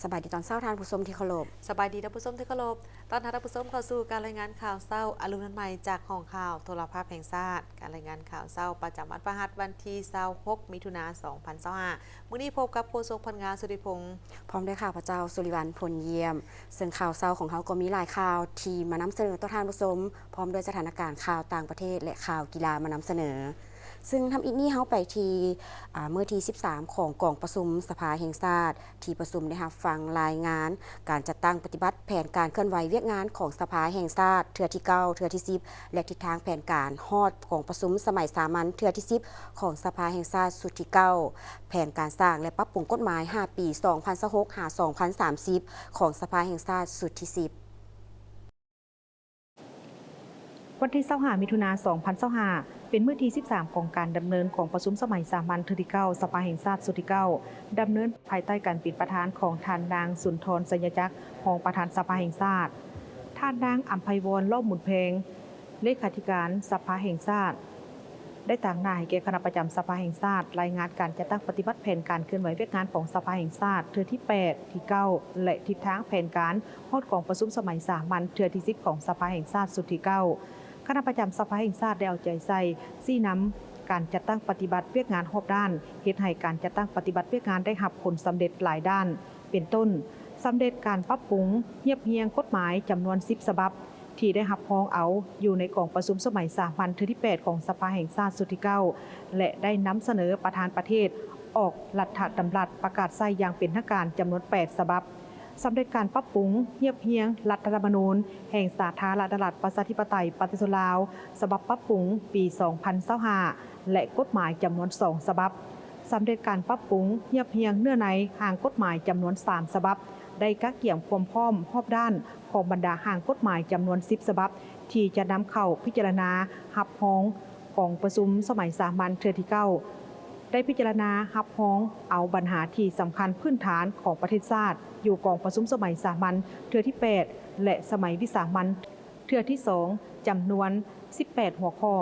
สบายดีตอนเช้าทานผู้ชมที่เคารพสบายดีท่านผู้ชมที่เคารพตอนท่านผู้ชมเข้าสู่การรายงานข่าวเศร้าอรุณใหม่จากห้องข่าวโทรภาพแห่งชาติการรายงานข่าวเศร้าประจำวันพฤหัสวันที่26มิถุนายน2025มื้อนี้พบกับโฆษกพลงานสุริพงษ์พร้อมด้วยข่าวพระเจ้าสุริวัลพลเยี่ยมซึ่งข่าวเช้าของเขาก็มีหลายข่าวที่มานำเสนอต่อทานผู้ชมพร้อมด้วยสถานการณ์ข่าวต่างประเทศและข่าวกีฬามานำเสนอซึ่งทำอีกนี้เขาไปที่เมื่อที่13ของกองประชุมสภาแห่งชาติที่ประชุมได้รับฟังรายงานการจัดตั้งปฏิบัติแผนการเคลื่อนไหวเวียกงานของสภาแห่งชาติเทื่อที่9เทื่อที่10และทิศทางแผนการฮอดของประชุมสมัยสามัญเทื่อที่10ของสภาแห่งชาติสุดที่9แผนการสร้างและปรับปรุงกฎหมาย5ปี2026หา2030ของสภาแห่งชาติสุดที่10วันที่25มิถุนายน2025เป็นมื้อที่13ของการดำเนินของประชุมสมัยสามัญเทื่อที่9สภาแห่งชาติสุดที่9ดำเนินภายใต้การเป็นประธานของท่านนางสุนทรสัญจักรรองประธานสภาแห่งชาติท่านนางอัมไพวร รอบหมุนเพลงเลขาธิการสภาแห่งชาติได้ต่างหน้าให้แก่คณะประจำสภาแห่งชาติรายงานการจัดตั้งปฏิบัติแผนการเคลื่อนไหวเวียกงานของสภาแห่งชาติเทื่อที่8ที่9และทิศทางแผนการฮอดของประชุมสมัยสามัญเทื่อที่10ของสภาแห่งชาติสุดที่9คณะประจำสภาแห่งชาติได้เอาใจใส่ชี้นำการจัดตั้งปฏิบัติเวียกงานรอบด้านเฮ็ดให้การจัดตั้งปฏิบัติเวียกงานได้รับผลสำเร็จหลายด้าน เป็นต้นสำเร็จการปรับปรุงเรียบเรียงกฎหมายจำนวน10ฉบับที่ได้รับพ้องเอาอยู่ในกองประชุมสมัยสามัญเทื่อที่8ของสภาแห่งชาติสุดที่9และได้นำเสนอประธานประเทศออกรัฐดำรัสประกาศใช้อย่างเป็นทางการจำนวน8ฉบับสำเร็จการปรับปรุงเรียบเรียงรัฐธรรมนูญแห่งสาธารณรัฐประชาธิปไตยปฏิรูปลาวฉบับปรับปรุงปี2025และกฎหมายจำนวน2ฉบับสำเร็จการปรับปรุงเรียบเรียงเนื้อในห่างกฎหมายจำนวน3ฉบับได้กะเกี่ยมความพร้อมรอบด้านของบรรดาห่างกฎหมายจำนวน10ฉบับที่จะนำเข้าพิจารณารับรองของประชุมสมัยสามัญเทื่อที่9ได้พิจารณารับรองเอาปัญหาที่สำคัญพื้นฐานของประเทศชาติอยู่กองประชุมสมัยสามัญเทื่อที่8และสมัยวิสามัญเทื่อที่2จำนวน18หัวข้อ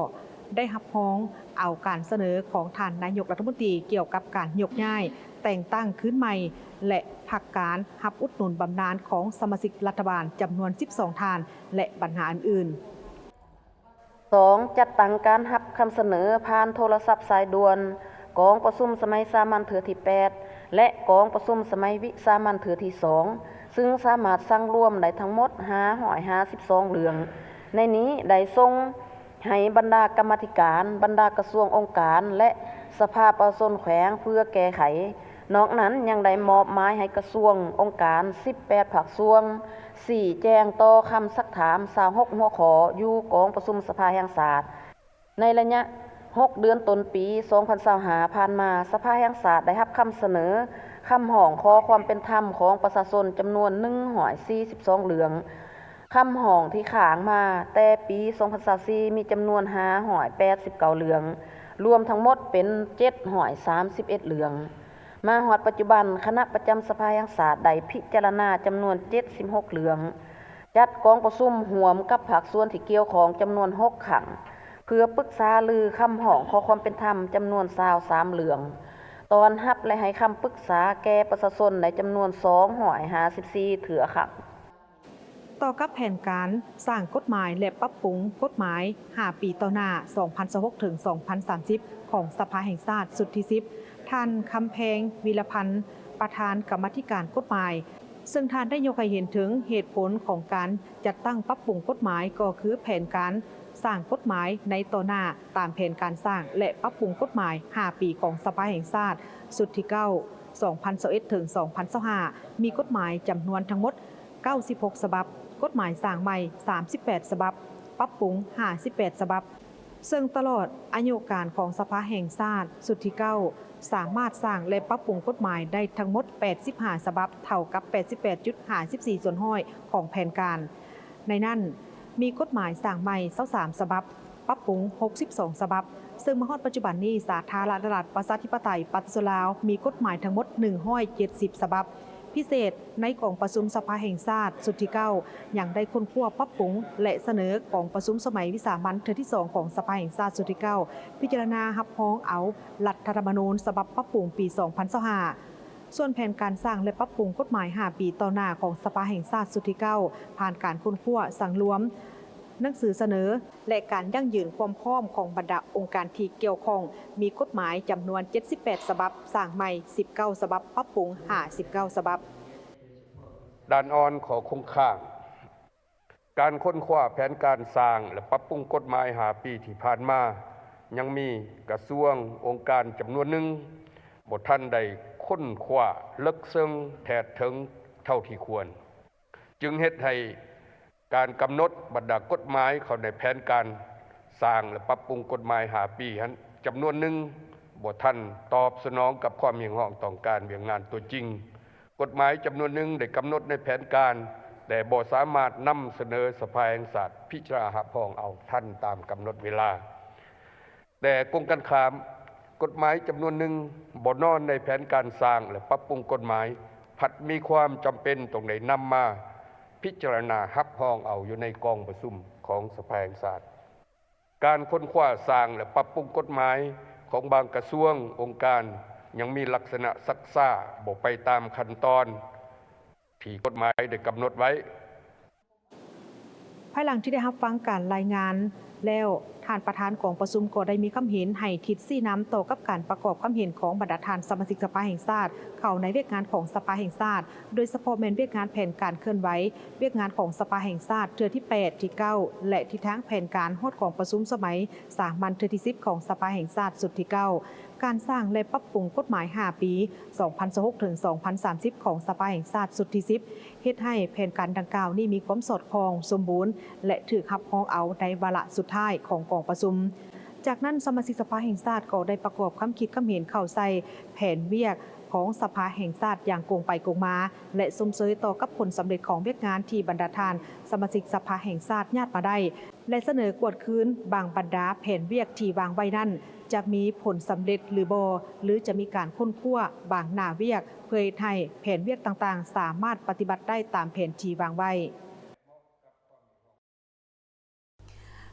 ได้รับรองเอาการเสนอของท่านนายกรัฐมนตรีเกี่ยวกับการยกย้ายแต่งตั้งขึ้นใหม่และพักการรับอุดหนุนบำนาญของสมาชิกรัฐบาลจำนวน12ท่านและปัญหาอื่นๆ 2. จัดตั้งการรับคำเสนอผ่านโทรศัพท์สายด่วนกองประชุมสมัยสามัญเทื่อที่8และกองประชุมสมัยวิสามัญเทื่อที่2ซึ่งสามารถสั่งรวมได้ทั้งหมด552เรื่องในนี้ได้ส่งให้บรรดากรรมาธิการบรรดากระทรวงองค์การและสภาประชาชนแขวงเพื่อแก้ไขนอกนั้นยังได้มอบหมายให้กระทรวงองค์การ18ภาคส่วน4แจ้งต่อคำซักถาม26หัวข้ออยู่กองประชุมสภาแห่งชาติในระยะ6เดือนต้นปี2025ผ่านมาสภาแห่งชาติได้รับคำเสนอคำร้องขอความเป็นธรรมของประชาชนจำนวน142เรื่องคำร้องที่ค้างมาแต่ปี2024มีจำนวน589เรื่องรวมทั้งหมดเป็น731เรื่องมาฮอดปัจจุบันคณะประจำสภาแห่งชาติได้พิจารณาจำนวน76เรื่องจัดกองประชุมร่วมกับภาคส่วนที่เกี่ยวข้องจำนวน6ครั้งเพื่อปรึกษาลือคำร้องขอความเป็นธรรมจำนวน23เรื่องตอนรับและให้คำปรึกษาแก่ประชาชนในจำนวน254เถื่อครั้งต่อกับแผนการสร้างกฎหมายและปรับปรุงกฎหมาย5ปีต่อหน้า2026ถึง2030ของสภาแห่งชาติสุดที่10ท่านคำแพงวีรพันธ์ประธานกรรมาธิการกฎหมายซึ่งท่านได้ยกให้เห็นถึงเหตุผลของการจัดตั้งปรับปรุงกฎหมายก็คือแผนการสร้างกฎหมายในต่อหน้าตามแผนการสร้างและปรับปรุงกฎหมาย5ปีของสภาแห่งชาติสุดที่9 2021ถึง2025มีกฎหมายจำนวนทั้งหมด96ฉบับกฎหมายสร้างใหม่38ฉบับปรับปรุง58ฉบับซึ่งตลอดอายุการของสภาแห่งชาติสุดที่9สามารถสร้างและปรับปรุงกฎหมายได้ทั้งหมด85ฉบับเท่ากับ 88.54 ส่วนห้อยของแผนการในนั้นมีกฎหมายสร้างใหม่23ฉบับปรับปรุง62ฉบับซึ่งมาฮอดปัจจุบันนี้สาธารณรัฐประชาธิปไตยปฏิรูปลาวมีกฎหมายทั้งหมด170ฉบับพิเศษในกองประชุมสภาแห่งชาติสุดที่9ยังได้ค้นคว้าปรับปรุงและเสนอกองประชุมสมัยวิสามัญเทื่อที่2ของสภาแห่งชาติสุดที่9พิจารณารับรองเอารัฐธรรมนูญฉบับปรับปรุงปี2025 ส่วนแผนการสร้างและปรับปรุงกฎหมาย5 ปีต่อหน้าของสภาแห่งชาติสุดที่ 9 ผ่านการค้นคว้าสั่งรวมหนังสือเสนอและการยั่งยืนความพร้อมของบรรดาองค์การที่เกี่ยวข้องมีกฎหมายจำนวน78ฉบับสร้างใหม่19ฉบับปรับปรุง59ฉบับด้านอ่อนขอคงข้างการค้นคว้าแผนการสร้างและปรับปรุงกฎหมาย5 ปีที่ผ่านมายังมีกระทรวงองค์การจำนวนหนึ่งบ่ทันได้ค้นคว้าลึกซึ้งแท้ถึงเท่าที่ควรจึงเฮ็ดให้การกำหนดบรรดากฎหมายเข้าในแผนการสร้างและปรับปรุงกฎหมาย5 ปีนั้นจำนวนหนึ่งบ่ทันตอบสนองกับความเรียกร้องต้องการเวียงงานตัวจริงกฎหมายจำนวนหนึ่งได้กำหนดในแผนการแต่บ่สามารถนำเสนอสภาแห่งชาติพิจารณารับรองเอาทันตามกำหนดเวลาแต่กงกันข้ามกฎหมายจำนวนหนึ่งบ่นอนในแผนการสร้างและปรับปรุงกฎหมายผัดมีความจำเป็นต้องได้นำมาพิจารณารับรองเอาอยู่ในกองประชุมของสภาแห่งชาติการค้นคว้าสร้างและปรับปรุงกฎหมายของบางกระทรวงองค์การยังมีลักษณะซักซ่าบ่ไปตามขั้นตอนที่กฎหมายได้กำหนดไว้ภายหลังที่ได้รับฟังการรายงานแล้วท่านประธานกองประชุมก็ได้มีความเห็นให้ทิศซี่น้ำต่อกับการประกอบความเห็นของบรรดาท่านสมาชิกสภาแห่งชาติเข้าในเวียกงานของสภาแห่งชาติโดยเฉพาะแม่นเวียกงานแผนการเคลื่อนไหวเวียกงานของสภาแห่งชาติเทื่อที่8ที่9และที่ทั้งแผนการฮอดของประชุมสมัยสามัญเทื่อที่10ของสภาแห่งชาติสุดที่ 9การสร้างและปรับปรุงกฎหมาย5 ปี 2026 ถึง 2030 ของสภาแห่งชาติสุดที่ 10เฮ็ดให้แผนการดังกล่าวนี้มีความสอดคล้องสมบูรณ์และถูกรับรองเอาในวาระสุดท้ายของกองประชุมจากนั้นสมาชิกสภาแห่งชาติก็ได้ประกอบความคิดความเห็นเข้าใส่แผนเวียกของสภาแห่งชาติอย่างโกงไปโกงมาและสมเสยต่อกับผลสำเร็จของเวียกงานที่บรรดาท่านสมาชิกสภาแห่งชาติญาติมาได้และเสนอกวดคืนบางบรรดาแผนเวียกที่วางไว้นั้นจะมีผลสำเร็จหรือบ่หรือจะมีการค้นคว้าบางหน้าเวียกเพื่อให้แผนเวียกต่างๆสามารถปฏิบัติได้ตามแผนที่วางไว้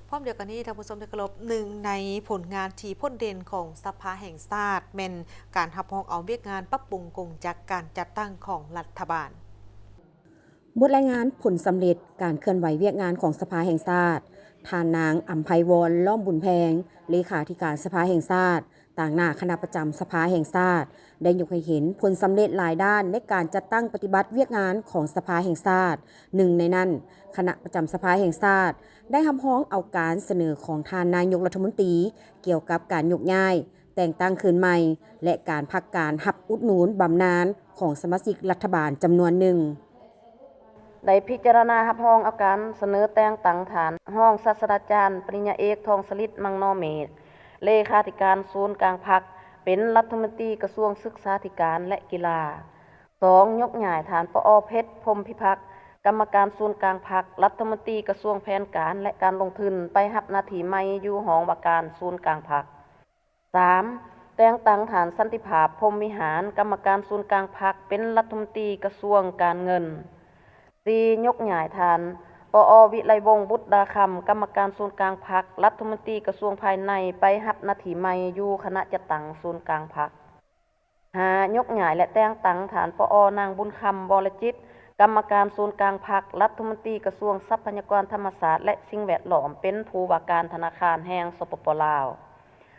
พร้อมเดียวกันนี้ท่านผู้ชมที่เคารพหนึ่งในผลงานที่พ้นเด่นของสภาแห่งชาติเป็นการรับรองเอาเวียกงานปรับปรุงกงจักการจัดตั้งของรัฐบาลบทรายงานผลสำเร็จการเคลื่อนไหวเวียกงานของสภาแห่งชาติท่านนางอัมไพวรล้อมบุญแพงเลขาธิการสภาแห่งชาติต่างหน้าคณะประจำสภาแห่งชาติได้ยกให้เห็นผลสำเร็จหลายด้านในการจัดตั้งปฏิบัติเวียกงานของสภาแห่งชาติหนึ่งในนั้นคณะประจำสภาแห่งชาติได้รับร้องเอาการเสนอของท่านนายกรัฐมนตรีเกี่ยวกับการยกย้ายแต่งตั้งคืนใหม่และการพักการรับอุดหนุนบำนาญของสมาชิกรัฐบาลจำนวนหนึ่งได้พิจารณารับรองเอาการเสนอแต่งตั้งฐานห้องศาสตราจารย์ปริญญาเอกทองสลิดมังนอเมธเลขาธิการศูนย์กลางพรรคเป็นรัฐมนตรีกระทรวงศึกษาธิการและกีฬา 2. ยกย้ายฐานปอ.เพชรพรหมพิพักษ์กรรมการศูนย์กลางพรรครัฐมนตรีกระทรวงแผนการและการลงทุนไปรับหน้าที่ใหม่อยู่หองว่าการศูนย์กลางพรรค 3. แต่งตั้งฐานสันติภาพพรหมวิหารกรรมการศูนย์กลางพรรคเป็นรัฐมนตรีกระทรวงการเงิน 4. ยกย้ายฐานปอ.วิไลวงศ์บุตรดาคำกรรมการศูนย์กลางพรรครัฐมนตรีกระทรวงภายในไปรับหน้าที่ใหม่อยู่คณะจัดตั้งศูนย์กลางพรรค 5. ยกย้ายและแต่งตั้งฐานปอนางบุญคำบรจิตกรรมการศูนย์กลางพรรครัฐมนตรีกระทรวงทรัพยากรธรรมชาติและสิ่งแวดล้อมเป็นผู้ว่าการธนาคารแห่งสปป.ลาว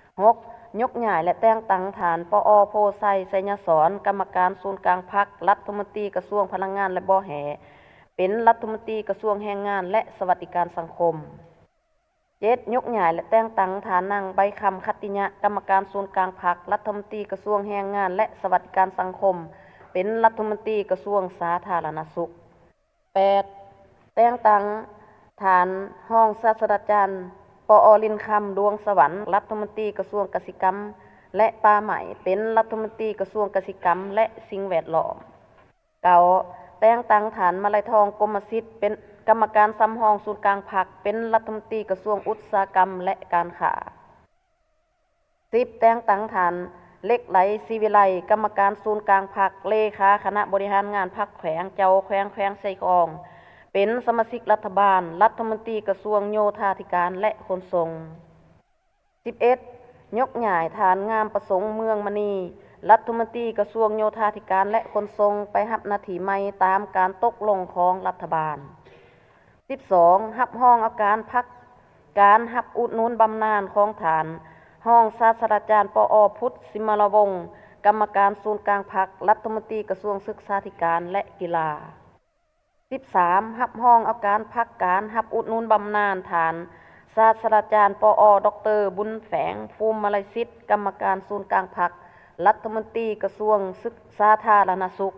6. ยกย้ายและแต่งตั้งฐานปอ.โพไซไสยศรกรรมการศูนย์กลางพรรครัฐมนตรีกระทรวงพลังงานและบ่อแหเป็นรัฐมนตรีกระทรวงแรงงานและสวัสดิการสังคม 7. ยกย้ายและแต่งตั้งฐานนางใบคำคัตติยะกรรมการศูนย์กลางพรรครัฐมนตรีกระทรวงแรงงานและสวัสดิการสังคมเป็นรัฐมนตรีกระทรวงสาธารณสุข 8. แต่งตั้งฐานห้องศาสตราจารย์ปอ.ลินคำดวงสวรรค์รัฐมนตรีกระทรวงเกษตรกรรมและป่าไม้เป็นรัฐมนตรีกระทรวงเกษตรกรรมและสิ่งแวดล้อม 9. แต่งตั้งฐานมาลัยทองกรมสิทธิ์เป็นกรรมการสำรองศูนย์กลางพรรคเป็นรัฐมนตรีกระทรวงอุตสาหกรรมและการค้า 10. แต่งตั้งฐานเล็กไหลศรีวิไลกรรมการศูนย์กลางพรรคเลขาคณะบริหารงานพรรคแขวงเจ้าแขวงไซกองเป็นสมาชิกรัฐบาลรัฐมนตรีกระทรวงโยธาธิการและขนส่ง 11. ยกย้ายฐานงามประสงค์เมืองมณี รัฐมนตรีกระทรวงโยธาธิการและขนส่งไปรับหน้าที่ใหม่ตามการตกลงของรัฐบาล 12. รับรองเอาการพักการรับอุดหนุนบำนาญของฐานห้องศาสตราจารย์ปอ.พุทธสิมรวงศ์กรรมการศูนย์กลางพรรครัฐมนตรีกระทรวงศึกษาธิการและกีฬา 13. รับรองเอาการพักการรับอุดหนุนบำนาญฐานศาสตราจารย์ปอ.ดร.บุญแฝงภูมิมาลัยสิทธิ์กรรมการศูนย์กลางพรรครัฐมนตรีกระทรวงศึกษาธารณสุข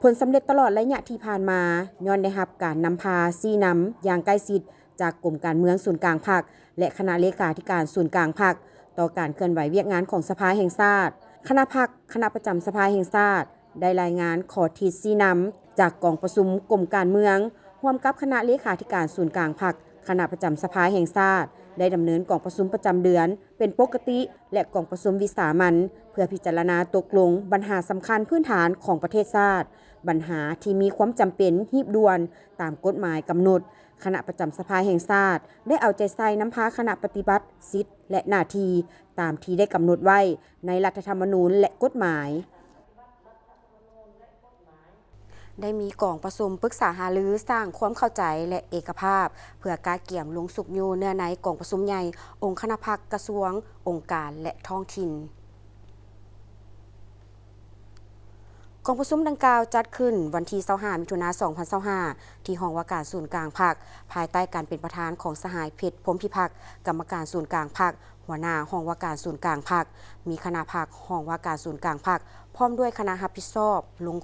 ผลสำเร็จตลอดระยะที่ผ่านมาย้อนได้รับการนำพาซี่นำอย่างใกล้ชิดจากกรมการเมืองศูนย์กลางพรรคและคณะเลขาธิการศูนย์กลางพรรคต่อการเคลื่อนไหวเวียกงานของสภาแห่งชาติคณะพรรคคณะประจำสภาแห่งชาติได้รายงานขอทิศซี่นำจากกองประชุมกรมการเมืองร่วมกับคณะเลขาธิการศูนย์กลางพรรคคณะประจำสภาแห่งชาติได้ดำเนินกองประชุมประจำเดือนเป็นปกติและกองประชุมวิสามัญเพื่อพิจารณาตกลงปัญหาสำคัญพื้นฐานของประเทศชาติปัญหาที่มีความจำเป็นรีบด่วนตามกฎหมายกำหนดคณะประจำสภาแห่งชาติได้เอาใจใส่นำพาคณะปฏิบัติสิทธิและหน้าที่ตามที่ได้กำหนดไว้ในรัฐธรรมนูญและกฎหมายได้มีกองประชุมปรึกษาหารือสร้างความเข้าใจและเอกภาพเพื่อการเกี่ยมลงสุขอยู่เนื้อในกองประชุมใหญ่องค์คณะพรรคกระทรวงองค์การและท้องถิ่นกองประชุมดังกล่าวจัดขึ้นวันที่25มิถุนายน2025ที่ห้องว่าการศูนย์กลางพรรคภายใต้การเป็นประธานของสหายเพชรพรหมพิพักษ์กรรมการศูนย์กลางพรรคหัวหน้าห้องว่าการศูนย์กลางพรรคมีคณะพรรคห้องว่าการศูนย์กลางพรรคพร้อมด้วยคณะรับผิดชอบลง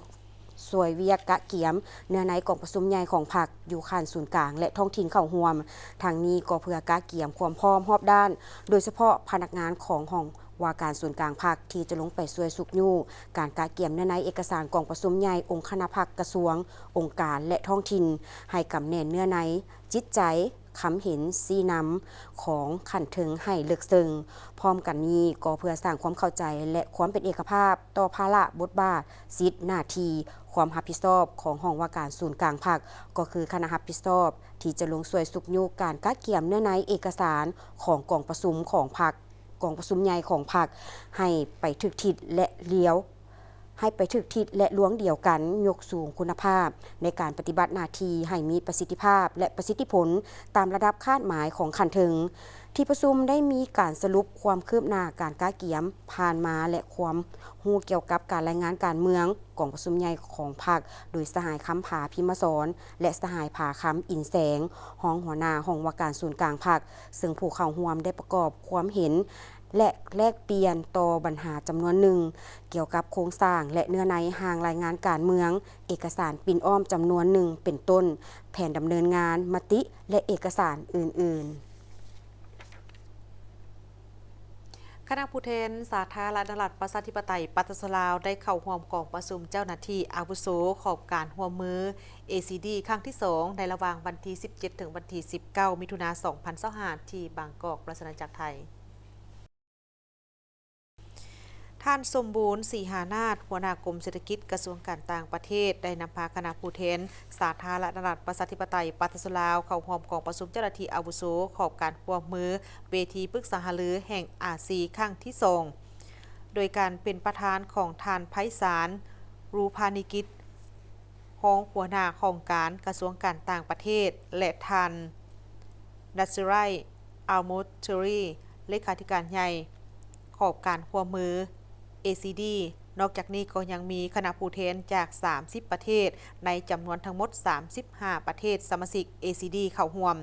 สวยเวียกกะเกียมเนื้อในกองประชุมใหญ่ของพรรคอยู่ขั้นศูนย์กลางและท้องถิ่นเข้าร่วมทางนี้ก็เพื่อกะเกียมความพร้อมรอบด้านโดยเฉพาะพนักงานของห้องว่าการศูนย์กลางพรรคที่จะลงไปช่วยสุกยู่การกะเกียมเนื้อในเอกสารกองประชุมใหญ่องค์คณะพรรคกระทรวงองค์การและท้องถิ่นให้กำเนิดเนื้อในจิตใจคำเห็นซีนำของขันถึงให้เลือกซึ่งพร้อมกันนี้ก็เพื่อสร้างความเข้าใจและความเป็นเอกภาพต่อภาระบทบาทสิทธิหน้าที่ความรับผิดชอบของห้องว่าการศูนย์กลางพรรคก็คือคณะรับผิดชอบที่จะลงช่วยสุกยู่การกะเกียมเนื้อในเอกสารของกองประชุมของพรรคกองประชุมใหญ่ของพรรคให้ไปถึกทิศและเลี้ยวให้ไปถึกทิศและล้วงเดียวกันยกสูงคุณภาพในการปฏิบัติหน้าที่ให้มีประสิทธิภาพและประสิทธิผลตามระดับคาดหมายของขันถึงที่ประชุมได้มีการสรุปความคืบหน้าการกะเกียมผ่านมาและความรู้เกี่ยวกับการรายงานการเมืองกองประชุมใหญ่ของพรรคโดยสหายคำผาพิมสรและสหายผาคำอินแสงห้องหัวหน้าห้องว่าการศูนย์กลางพรรคซึ่งผู้เข้าร่วมได้ประกอบความเห็นและแลกเปลี่ยนต่อปัญหาจำนวนหนึ่งเกี่ยวกับโครงสร้างและเนื้อในห่างรายงานการเมืองเอกสารปิ่นอ้อมจำนวนหนึ่งเป็นต้นแผนดำเนินงานมติและเอกสารอื่นๆคณะผู้แทนสาธารณรัฐประชาธิปไตยปัตตานีลาวได้เข้าร่วมกองประชุมเจ้าหน้าที่อาวุโสขอบการร่วมมือ ACD ครั้งที่ 2 ในระหว่างวันที่ 17 ถึงวันที่ 19 มิถุนายน 2025 ที่บางกอกราชอาณาจักรไทยท่านสมบูรณ์ศรีหานาถหัวหน้ากรมเศรษฐกิจกระทรวงการต่างประเทศได้นำพาคณะผู้แทนสาธารณรัฐประชาธิปไตยปัตตานีลาวเข้าร่วมกองประชุมเจ้าหน้าที่อาวุโสขอบการร่วมมือเวทีปรึกษาหารือแห่งอาซีครั้งที่ 2 โดยการเป็นประธานของท่านไพศาลรูพานิกิจรองหัวหน้าของการกระทรวงการต่างประเทศและท่านดัชไรอัลมุตเทอรีเลขาธิการใหญ่ขอบการร่วมมือACD นอกจากนี้ก็ยังมีคณะผู้แทนจาก 30 ประเทศในจำนวนทั้งหมด 35 ประเทศสมาชิก ACD เข้าร่วม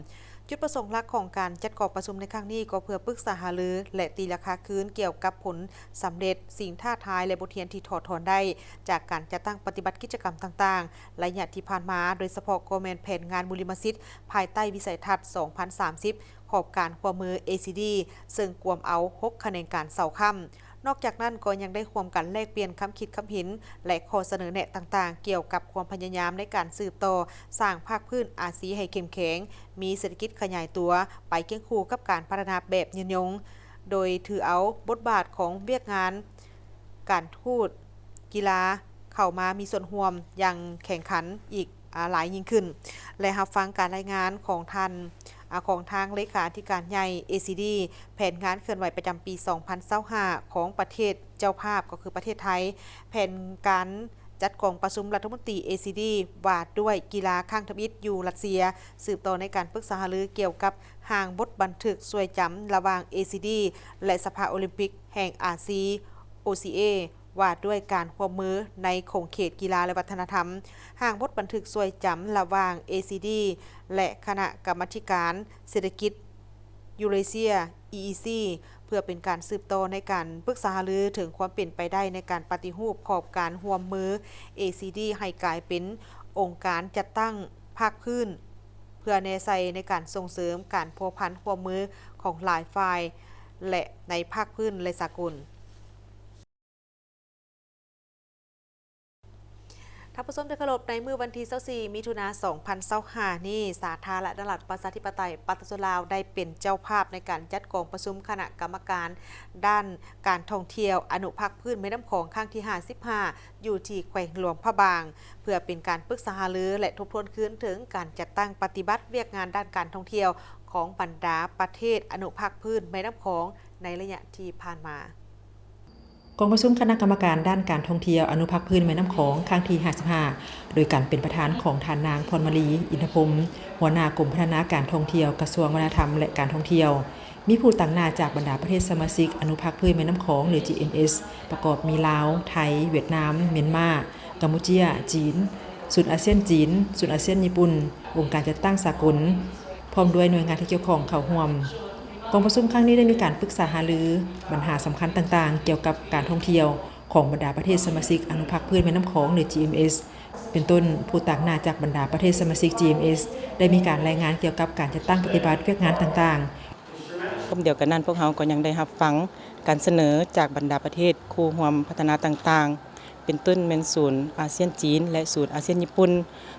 จุดประสงค์หลักของการจัดกองประชุมในครั้งนี้ก็เพื่อปรึกษาหารือและตีราคาคืนเกี่ยวกับผลสำเร็จสิ่งท้าทายและบทเรียนที่ถอดถอนได้จากการจัดตั้งปฏิบัติกิจกรรมต่างๆระยะที่ผ่านมาโดยเฉพาะกอแมนแผนงานบุริมสิทธิ์ภายใต้วิสัยทัศน์ 2030 ขอบการร่วมมือ ACD ซึ่งกวมเอา 6 คะแนนการเสาค่ำนอกจากนั้นก็ยังได้ร่วมกันแลกเปลี่ยนคำคิดคำเห็นและข้อเสนอแนะต่างๆเกี่ยวกับความพยายามในการสืบต่อสร้างภาคพื้นอาซีให้เข้มแข็งมีเศรษฐกิจขยายตัวไปเคียงคู่กับการพัฒนาแบบยืนยงโดยถือเอาบทบาทของเวียกงานการทูตกีฬาเข้ามามีส่วนร่วมอย่างแข่งขันอีกหลายยิ่งขึ้นและรับฟังการรายงานของท่าน ของทางเลขาธิการใหญ่ ACD แผนงานเคลื่อนไหวประจำปี 2025 ของประเทศเจ้าภาพก็คือประเทศไทย แผนการจัดกองประชุมรัฐมนตรี ACD ว่าด้วยกีฬาข้างทมิตอยู่รัสเซีย สืบต่อในการปรึกษาหารือเกี่ยวกับห่างบทบันทึกสวยจำระหว่าง ACD และสภาโอลิมปิกแห่งอาซี OCA ว่าด้วยการร่วมมือในโครงเขตกีฬาและวัฒนธรรม ห่างบทบันทึกสวยจำระหว่าง ACD และคณะกรรมาธิการเศรษฐกิจยูเรเซีย EEC เพื่อเป็นการสืบต่อในการปรึกษาหารือถึงความเป็นไปได้ในการปฏิรูปขอบการร่วมมือ ACD ให้กลายเป็นองค์การจัดตั้งภาคพื้น เพื่อแนใส่ในการส่งเสริมการพัวพันร่วมมือของหลายฝ่าย และในภาคพื้นและสากลท่านผู้ชมที่เคารพในมื้อวันที่24มิถุนายน2025นี้สาธารณรัฐประชาธิปไตยประชาชนลาวได้เป็นเจ้าภาพในการจัดกองประชุมคณะกรรมการด้านการท่องเที่ยวอนุภาคพื้นแม่น้ำโขงครั้งที่55อยู่ที่แขวงหลวงพระบางเพื่อเป็นการปรึกษาหารือและทบทวนคืนถึงการจัดตั้งปฏิบัติเวียกงานด้านการท่องเที่ยวของบรรดาประเทศอนุภาคพื้นแม่น้ำโขงในระยะที่ผ่านมากองประชุมคณะกรรมการด้านการท่องเที่ยวอนุภาคพื้นแม่น้ำโขงครั้งที่55โดยการเป็นประธานของทานนางพรมลีอินทพรมหัวหน้ากรมพัฒนาการท่องเที่ยวกระทรวงวัฒนธรรมและการท่องเที่ยวมีผู้ต่างหน้าจากบรรดาประเทศสมาชิกอนุภาคพื้นแม่น้ำโขงหรือ GMS ประกอบมีลาวไทยเวียดนามเมียนมากัมพูชีจีนศูนย์อาเซียนจีนศูนย์อาเซียนญี่ปุ่นองค์การจัดตั้งสากลพร้อมด้วยหน่วยงานที่เกี่ยวข้องเข้าร่วมกองประชุมครั้งนี้ได้มีการปรึกษาหารือปัญหาสำคัญต่างๆเกี่ยวกับการท่องเที่ยวของบรรดาประเทศสมาชิกอนุภาคพื้นแม่น้ำโขงหรือ GMS เป็นต้นผู้ต่างหน้าจากบรรดาประเทศสมาชิก GMS ได้มีการรายงานเกี่ยวกับการจัดตั้งปฏิบัติเวียกงานต่างๆเดียวกันนั้นพวกเราก็ยังได้รับฟังการเสนอจากบรรดาประเทศคู่ร่วมพัฒนาต่างๆเป็นต้นแม่นศูนย์อาเซียนจีนและศูนย์อาเซียนญี่ปุ่น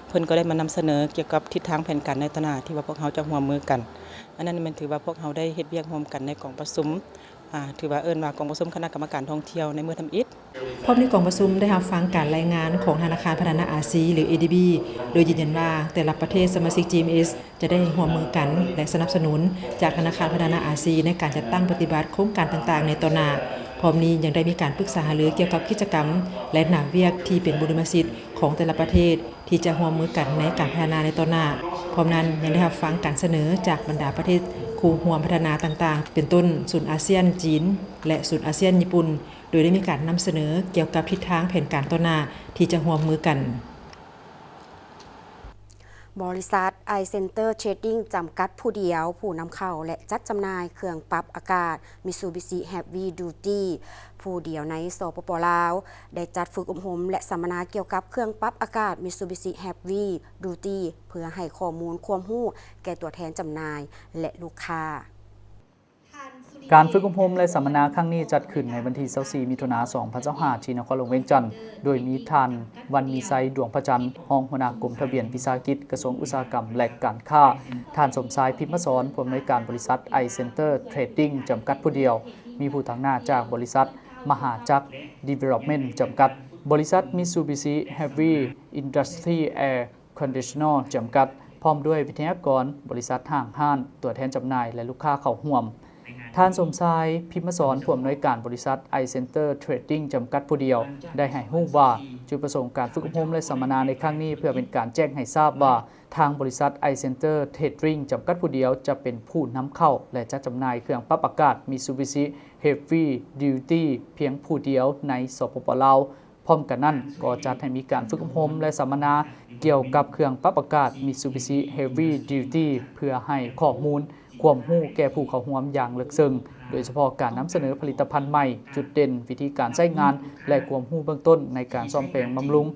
เพิ่นก็ได้มานำเสนอเกี่ยวกับทิศทางแผนการในตนาที่ว่าพวกเราจะร่วมมือกันอันนั้นมันถือว่าพวกเราได้เฮ็ดเวียกร่วมกันในกองประชุมถือว่าว่ากองประชุมคณะกรรมการท่องเที่ยวในเมืองทำอิฐพร้อมในกองประชุมได้รับฟังการรายงานของธนาคารพัฒนาอาซีหรือ ADB โดยยืนยันว่าแต่ละประเทศสมาชิก GMS จะได้ร่วมมือกันและสนับสนุนจากธนาคารพัฒนาอาซีในการจัดตั้งปฏิบัติโครงการต่างๆในต่อหน้าพร้อมนี้ยังได้มีการปรึกษาหารือเกี่ยวกับกิจกรรมและหน้าเวียกที่เป็นบุญมสิทธิ์ของแต่ละประเทศที่จะร่วมมือกันในการพัฒนาในต่อหน้าพร้อมนั้นยังได้รับฟังการเสนอจากบรรดาประเทศคู่ร่วมพัฒนาต่างๆเป็นต้นศูนย์อาเซียนจีนและศูนย์อาเซียนญี่ปุ่นโดยได้มีการนำเสนอเกี่ยวกับทิศทางแผนการต่อหน้าที่จะร่วมมือกันบริษัท iCenter Trading จำกัดผู้เดียวผู้นำเข้าและจัดจำหน่ายเครื่องปรับอากาศ Mitsubishi Heavy Duty ผู้เดียวในสปป.ลาวได้จัดฝึกอบรมและสัมมนาเกี่ยวกับเครื่องปรับอากาศ Mitsubishi Heavy Duty เพื่อให้ข้อมูลความรู้แก่ตัวแทนจำหน่ายและลูกค้าการฝึกอบรมและสัมมนาครั้งนี้จัดขึ้นในวันที่24มิถุนายน2025ที่นครหลวงเวียงจันทน์โดยมีท่านวันมีไซดวงพระจันทร์รองหัวหน้ากรมทะเบียนวิสาหกิจกระทรวงอุตสาหกรรมและการค้าท่านสมชายพิมพ์สอนผู้อำนวยการบริษัท iCenter Trading จำกัดผู้เดียวมีผู้ต่างหน้าจากบริษัทมหาจักร Development จำกัดบริษัท Mitsubishi Heavy Industry Air Conditioner จำกัดพร้อมด้วยวิทยากรบริษัทห้างตัวแทนจำหน่ายและลูกค้าเข้าร่วมท่านสมชายพิมพ์สอนผู้อำนวยการบริษัท iCenter Trading จำกัดผู้เดียวได้ให้รู้ว่าจุดประสงค์การฝึกอบรมและสัมมนาในครั้งนี้เพื่อเป็นการแจ้งให้ทราบว่าทางบริษัท iCenter Trading จำกัดผู้เดียวจะเป็นผู้นำเข้าและจัดจำหน่ายเครื่องปรับอากาศ Mitsubishi Heavy Duty เพียงผู้เดียวในสปป.ลาวพร้อมกันนั้นก็จัดให้มีการฝึกอบรมและสัมมนาเกี่ยวกับเครื่องปรับอากาศ Mitsubishi Heavy Duty เพื่อให้ข้อมูลความรู้แก่ผู้เข้าร่วมอย่างลึกซึ้งโดยเฉพาะการนำเสนอผลิตภัณฑ์ใหม่จุดเด่นวิธีการใช้งานและความรู้เบื้องต้นในการซ่อมแปลงบำรุง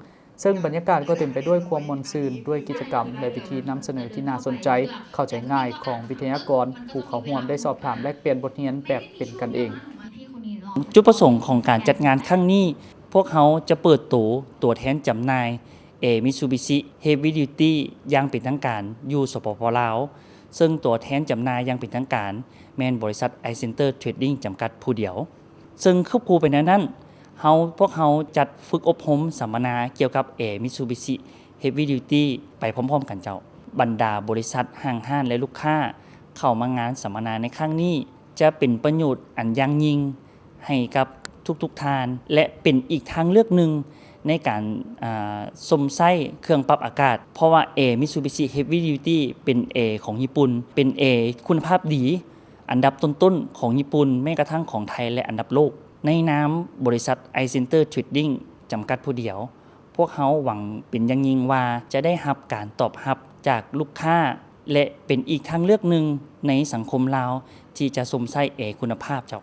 ซึ่งบรรยากาศก็เต็มไปด้วยความม่วนซื่นด้วยกิจกรรมและวิธีนำเสนอที่น่าสนใจเข้าใจง่ายของวิทยากรผู้เข้าร่วมได้สอบถามแลกเปลี่ยนบทเรียนแบบเป็นกันเองจุดประสงค์ของการจัดงานครั้งนี้พวกเขาจะเปิดตัวแทนจำหน่ายMitsubishi Heavy Duty อย่างเป็นทางการอยู่สปป.ลาวซึ่งตัวแทนจำหน่ายอย่างเป็นทางการแม่นบริษัท iCenter Trading จำกัดผู้เดียวซึ่งควบคู่ไปนั้นพวกเขาจัดฝึกอบรมสัมมนาเกี่ยวกับMitsubishi Heavy Duty ไปพร้อมๆกันเจ้าบรรดาบริษัทห้างและลูกค้า เข้ามางานสัมมนาในครั้งนี้จะเป็นประโยชน์อันยั่งยิ่งให้กับทุกๆท่านและเป็นอีกทางเลือกหนึ่งในการสมไส้เครื่องปรับอากาศเพราะว่า Mitsubishi Heavy Duty เป็น A ของญี่ปุ่นเป็น A คุณภาพดีอันดับต้นๆของญี่ปุ่นแม้กระทั่งของไทยและอันดับโลกในนามบริษัท iCenter Trading จำกัดผู้เดียวพวกเขาหวังเป็นอย่างยิ่งว่าจะได้รับการตอบรับจากลูกค้าและเป็นอีกทางเลือกหนึ่งในสังคมลาวที่จะสมไส้ A คุณภาพเจ้า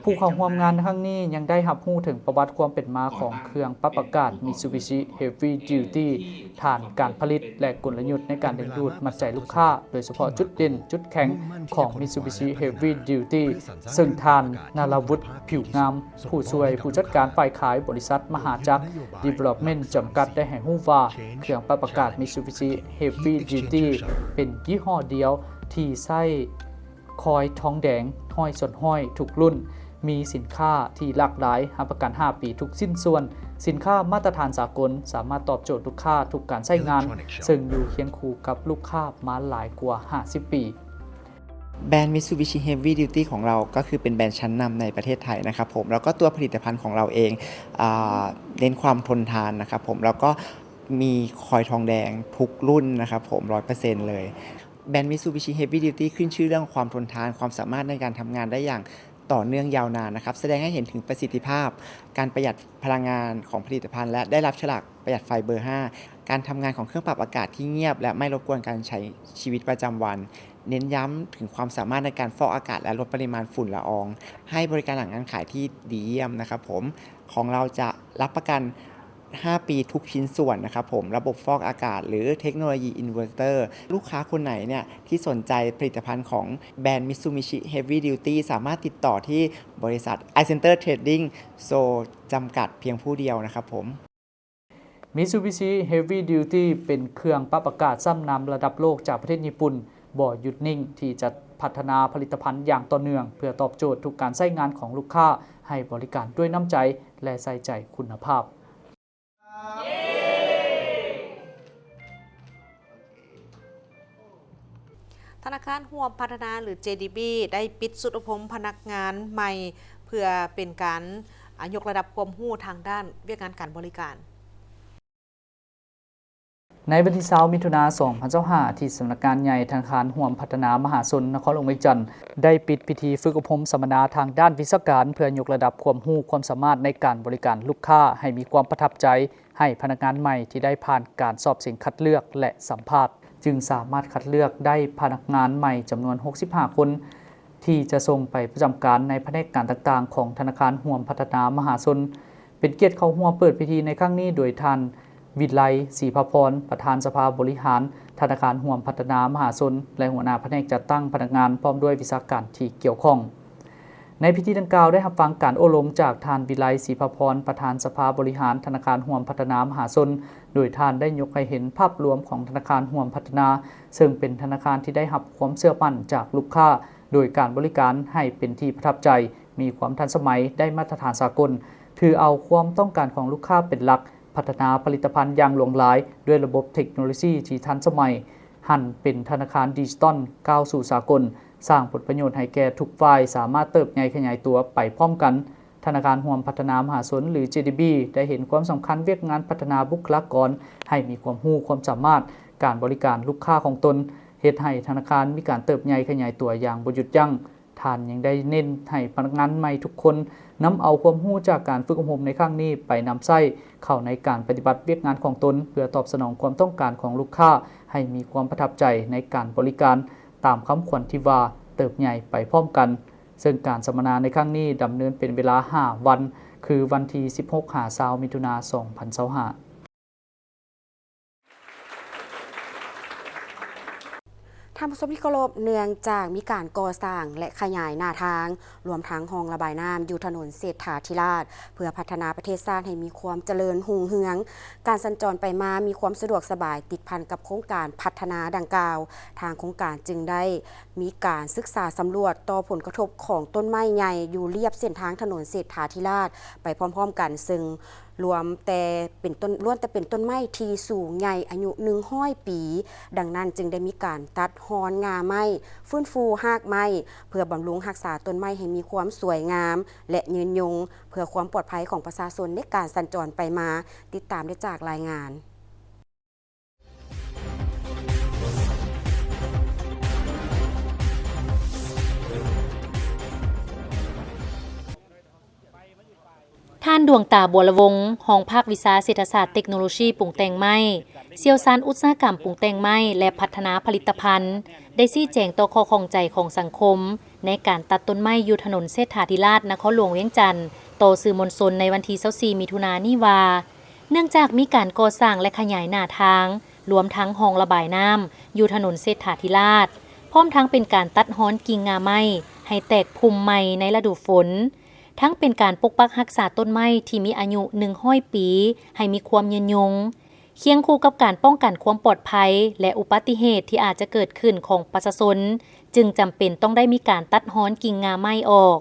ผู้เข้าร่วมงานครั้งนี้ยังได้รับรู้ถึงประวัติความเป็นมาของเครื่องปรับอากาศ Mitsubishi Heavy Duty ฐานการผลิตและกลยุทธ์ในการดึงดูดมัดใจลูกค้าโดยเฉพาะจุดเด่นจุดแข็งของ Mitsubishi Heavy Duty ซึ่งทานนาราวุฒิผิวงามผู้ช่วยผู้จัดการฝ่ายขายบริษัทมหาจักร Development จำกัดได้ให้รู้ว่าเครื่องปรับอากาศ Mitsubishi Heavy Duty เป็นยี่ห้อเดียวที่ใช้คอยทองแดงห้อยส่วนห้อยทุกรุ่นมีสินค้าที่หลากหลายรับประกัน 5 ปีทุกสิ้นส่วนสินค้ามาตรฐานสากลสามารถตอบโจทย์ลูกค้าทุกการใช้งานซึ่งอยู่เคียงคู่กับลูกค้ามาหลายกว่า 50 ปีแบรนด์ Mitsubishi Heavy Duty ของเราก็คือเป็นแบรนด์ชั้นนำในประเทศไทยนะครับผมแล้วก็ตัวผลิตภัณฑ์ของเราเองเน้นความทนทานนะครับผมแล้วก็มีคอยทองแดงทุกรุ่นนะครับผม 100% เลยแบรนด์ Mitsubishi Heavy Duty ขึ้นชื่อเรื่องความทนทานความสามารถในการทำงานได้อย่างต่อเนื่องยาวนานนะครับแสดงให้เห็นถึงประสิทธิภาพการประหยัดพลังงานของผลิตภัณฑ์และได้รับฉลากประหยัดไฟเบอร์ 5 การทำงานของเครื่องปรับอากาศที่เงียบและไม่รบกวนการใช้ชีวิตประจำวันเน้นย้ำถึงความสามารถในการฟอกอากาศและลดปริมาณฝุ่นละอองให้บริการหลังการขายที่ดีเยี่ยมนะครับผมของเราจะรับประกัน5 ปีทุกชิ้นส่วนนะครับผมระบบฟอกอากาศหรือเทคโนโลยีอินเวอร์เตอร์ลูกค้าคนไหนเนี่ยที่สนใจผลิตภัณฑ์ของแบรนด์ Mitsubishi Heavy Duty สามารถติดต่อที่บริษัท iCenter Trading จำกัดเพียงผู้เดียวนะครับผม Mitsubishi Heavy Duty เป็นเครื่องปรับอากาศซ้ำนำระดับโลกจากประเทศญี่ปุ่นบ่หยุดนิ่งที่จะพัฒนาผลิตภัณฑ์อย่างต่อเนื่องเพื่อตอบโจทย์ทุกการใช้งานของลูกค้าให้บริการด้วยน้ำใจและใส่ใจคุณภาพธนาคารร่วมพัฒนาหรือ JDB ได้ปิดสุดอบรมพนักงานใหม่เพื่อเป็นการยกระดับความรู้ทางด้านเวียกงานการบริการในวันที่20 มิถุนายน 2025 ที่สำนักงานใหญ่ธนาคารร่วมพัฒนามหาชนนครหลวงเวียงจันทน์ได้ปิดพิธีฝึกอบรมสัมมนาทางด้านวิชาการเพื่อยกระดับความรู้ความสามารถในการบริการลูกค้าให้มีความประทับใจให้พนักงานใหม่ที่ได้ผ่านการสอบเสียงคัดเลือกและสัมภาษณ์จึงสามารถคัดเลือกได้พนักงานใหม่จำนวน 65 คนที่จะส่งไปประจำการในแผนกการต่างๆของธนาคารร่วมพัฒนามหาชนเป็นเกียรติเข้าร่วมเปิดพิธีในครั้งนี้โดยท่านวิไลศรีภพรประธานสภาบริหารธนาคารร่วมพัฒนามหาชนและหัวหน้าแผนกจัดตั้งพนักงานพร้อมด้วยวิชาการที่เกี่ยวข้องในพิธีดังกล่าวได้รับฟังการอบรมจากท่านวิไลศรีภพรประธานสภาบริหารธนาคารร่วมพัฒนามหาชนโดยท่านได้ยกให้เห็นภาพรวมของธนาคารร่วมพัฒนาซึ่งเป็นธนาคารที่ได้รับความเชื่อมั่นจากลูกค้าโดยการบริการให้เป็นที่ประทับใจมีความทันสมัยได้มาตรฐานสากลถือเอาความต้องการของลูกค้าเป็นหลักพัฒนาผลิตภัณฑ์อย่างหลวงหลายด้วยระบบเทคโนโลยีที่ทันสมัยหันเป็นธนาคารดิจิตอลก้าวสู่สากลสร้างผลประโยชน์ให้แก่ทุกฝ่ายสามารถเติบใหญ่ขยายตัวไปพร้อมกันธนาคารร่วมพัฒนามหาชนหรือ JDB ได้เห็นความสำคัญเวียกงานพัฒนาบุคลากรให้มีความรู้ความสามารถการบริการลูกค้าของตนเฮ็ดให้ธนาคารมีการเติบใหญ่ขยายตัวอย่างบ่หยุดยั้งท่านยังได้เน้นให้พนักงานใหม่ทุกคนนำเอาความรู้จากการฝึกอบรมในครั้งนี้ไปนำใช้เข้าในการปฏิบัติเวียกงานของตนเพื่อตอบสนองความต้องการของลูกค้าให้มีความประทับใจในการบริการตามคำขวัญที่ว่าเติบใหญ่ไปพร้อมกันซึ่งการสัมมนาในครั้งนี้ดำเนินเป็นเวลา5 วันคือวันที่ 16-20 มิถุนายน 2025ท่านผู้ชมที่เคารพเนื่องจากมีการก่อสร้างและขยายหน้าทางรวมทั้งห้องระบายน้ำอยู่ถนนเศรษฐาธิราชเพื่อพัฒนาประเทศชาติให้มีความเจริญรุ่งเรืองการสัญจรไปมามีความสะดวกสบายติดพันกับโครงการพัฒนาดังกล่าวทางโครงการจึงได้ มีการศึกษาสำรวจต่อผลกระทบของต้นไม้ใหญ่อยู่เรียบเส้นทางถนนเศรษฐาธิราชไปพร้อมๆกันซึ่งล้วนแต่เป็นต้นไม้ที่สูงใหญ่อายุ100 ปี ดังนั้นจึงได้มีการตัดฮอนงาไม้ฟื้นฟูรากไม้เพื่อบำรุงรักษาต้นไม้ให้มีความสวยงามและยืนยงเพื่อความปลอดภัยของประชาชนในการสัญจรไปมาติดตามได้จากรายงานท่านดวงตาบัวละวงห้องภาควิชาเศรษฐศาสตร์เทคโนโลยีปรุงแต่งไม้เชี่ยวชาญอุตสาหกรรมปรุงแต่งไม้และพัฒนาผลิตภัณฑ์ได้ชี้แจงต่อข้อข้องใจของสังคมในการตัดต้นไม้อยู่ถนนเศรษฐาธิราชนครหลวงเวียงจันทน์ต่อสื่อมวลชนในวันที่24 มิถุนายนนี้ว่าเนื่องจากมีการก่อสร้างและขยายหน้าทางรวมทั้งห้องระบายน้ำอยู่ถนนเศรษฐาธิราชพร้อมทั้งเป็นการตัดฮ้อนกิ่งงาไม้ให้แตกพุ่มใหม่ในฤดูฝนทั้งเป็นการปกปักรักษาต้นไม้ที่มีอายุ100 ปีให้มีความยืนยงเคียงคู่กับการป้องกันความปลอดภัยและอุบัติเหตุที่อาจจะเกิดขึ้นของประชาชนจึงจำเป็นต้องได้มีการตัดฮ้อนกิ่งงาไม้ออก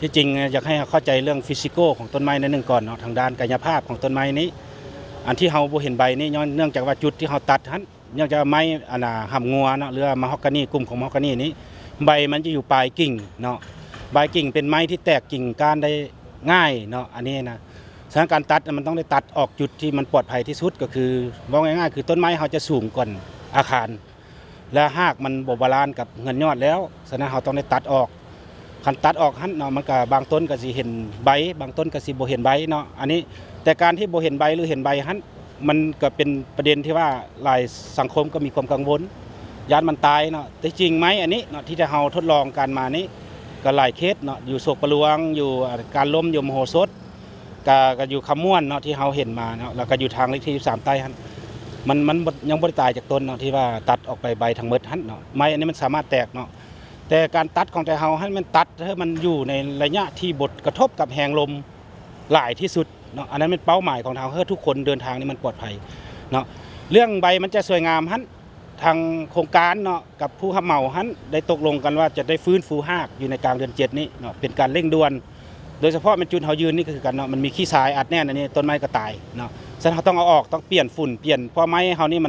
ที่จริงอยากให้เข้าใจเรื่องฟิสิโกของต้นไม้นิดนึงก่อนเนาะทางด้านกายภาพของต้นไม้นี้อันที่เราบ่เห็นใบนี่เนื่องจากว่าจุดที่เราตัดนั้นเนื่องจากไม้หำงัวเนาะหรือมะฮอกกานีกลุ่มของมะฮอกกานีนี้ใบมันจะอยู่ปลายกิ่งเนาะใบกิ่งเป็นไม้ที่แตกกิ่งก้านได้ง่ายเนาะอันนี้นะฉะนั้นการตัดมันต้องได้ตัดออกจุดที่มันปลอดภัยที่สุดก็คือว่าง่ายๆคือต้นไม้เขาจะสูงก่อนอาคารและหากมันบ่บาลานซ์กับเงินยอดแล้วฉะนั้นเราต้องได้ตัดออกคันตัดออกหั่นเนาะมันก็บางต้นก็สิเห็นใบบางต้นก็สิบ่เห็นใบเนาะอันนี้แต่การที่บ่เห็นใบหรือเห็นใบหั่นมันก็เป็นประเด็นที่ว่าหลายสังคมก็มีความกังวลยานมันตายเนาะแต่จริงไหมอันนี้เนาะที่จะเราทดลองการมานี้ก็หลายเคสเนาะอยู่โศกปะลวงอยู่การล้มอยู่มโหสถก็อยู่คำม่วนเนาะที่เราเห็นมาเนาะแล้วก็อยู่ทางเลขที่13ใต้หั่นมันยังบ่ได้ตายจากต้นเนาะที่ว่าตัดออกไปใบทั้งหมดหั่นเนาะไม้อันนี้มันสามารถแตกเนาะแต่การตัดของแต่เราให้มันตัดให้มันอยู่ในระยะที่บดกระทบกับแหงลมหลายที่สุดเนาะอันนั้นเป็นเป้าหมายของเราให้ทุกคนเดินทางนี่มันปลอดภัยเนาะเรื่องใบมันจะสวยงามหั่นทางโครงการเนาะกับผู้รับเหมาหั่นได้ตกลงกันว่าจะได้ฟื้นฟูรากอยู่ในกลางเดือน7นี้เนาะเป็นการเร่งด่วนโดยเฉพาะมันจุดเฮายืนนี่ก็คือกันเนาะมันมีขี้ทรายอัดแน่นอันนี้ต้นไม้ก็ตายเนาะฉะนั้นเราต้องเอาออกต้องเปลี่ยนฝุ่นเปลี่ยนเพราะไม้เฮานี่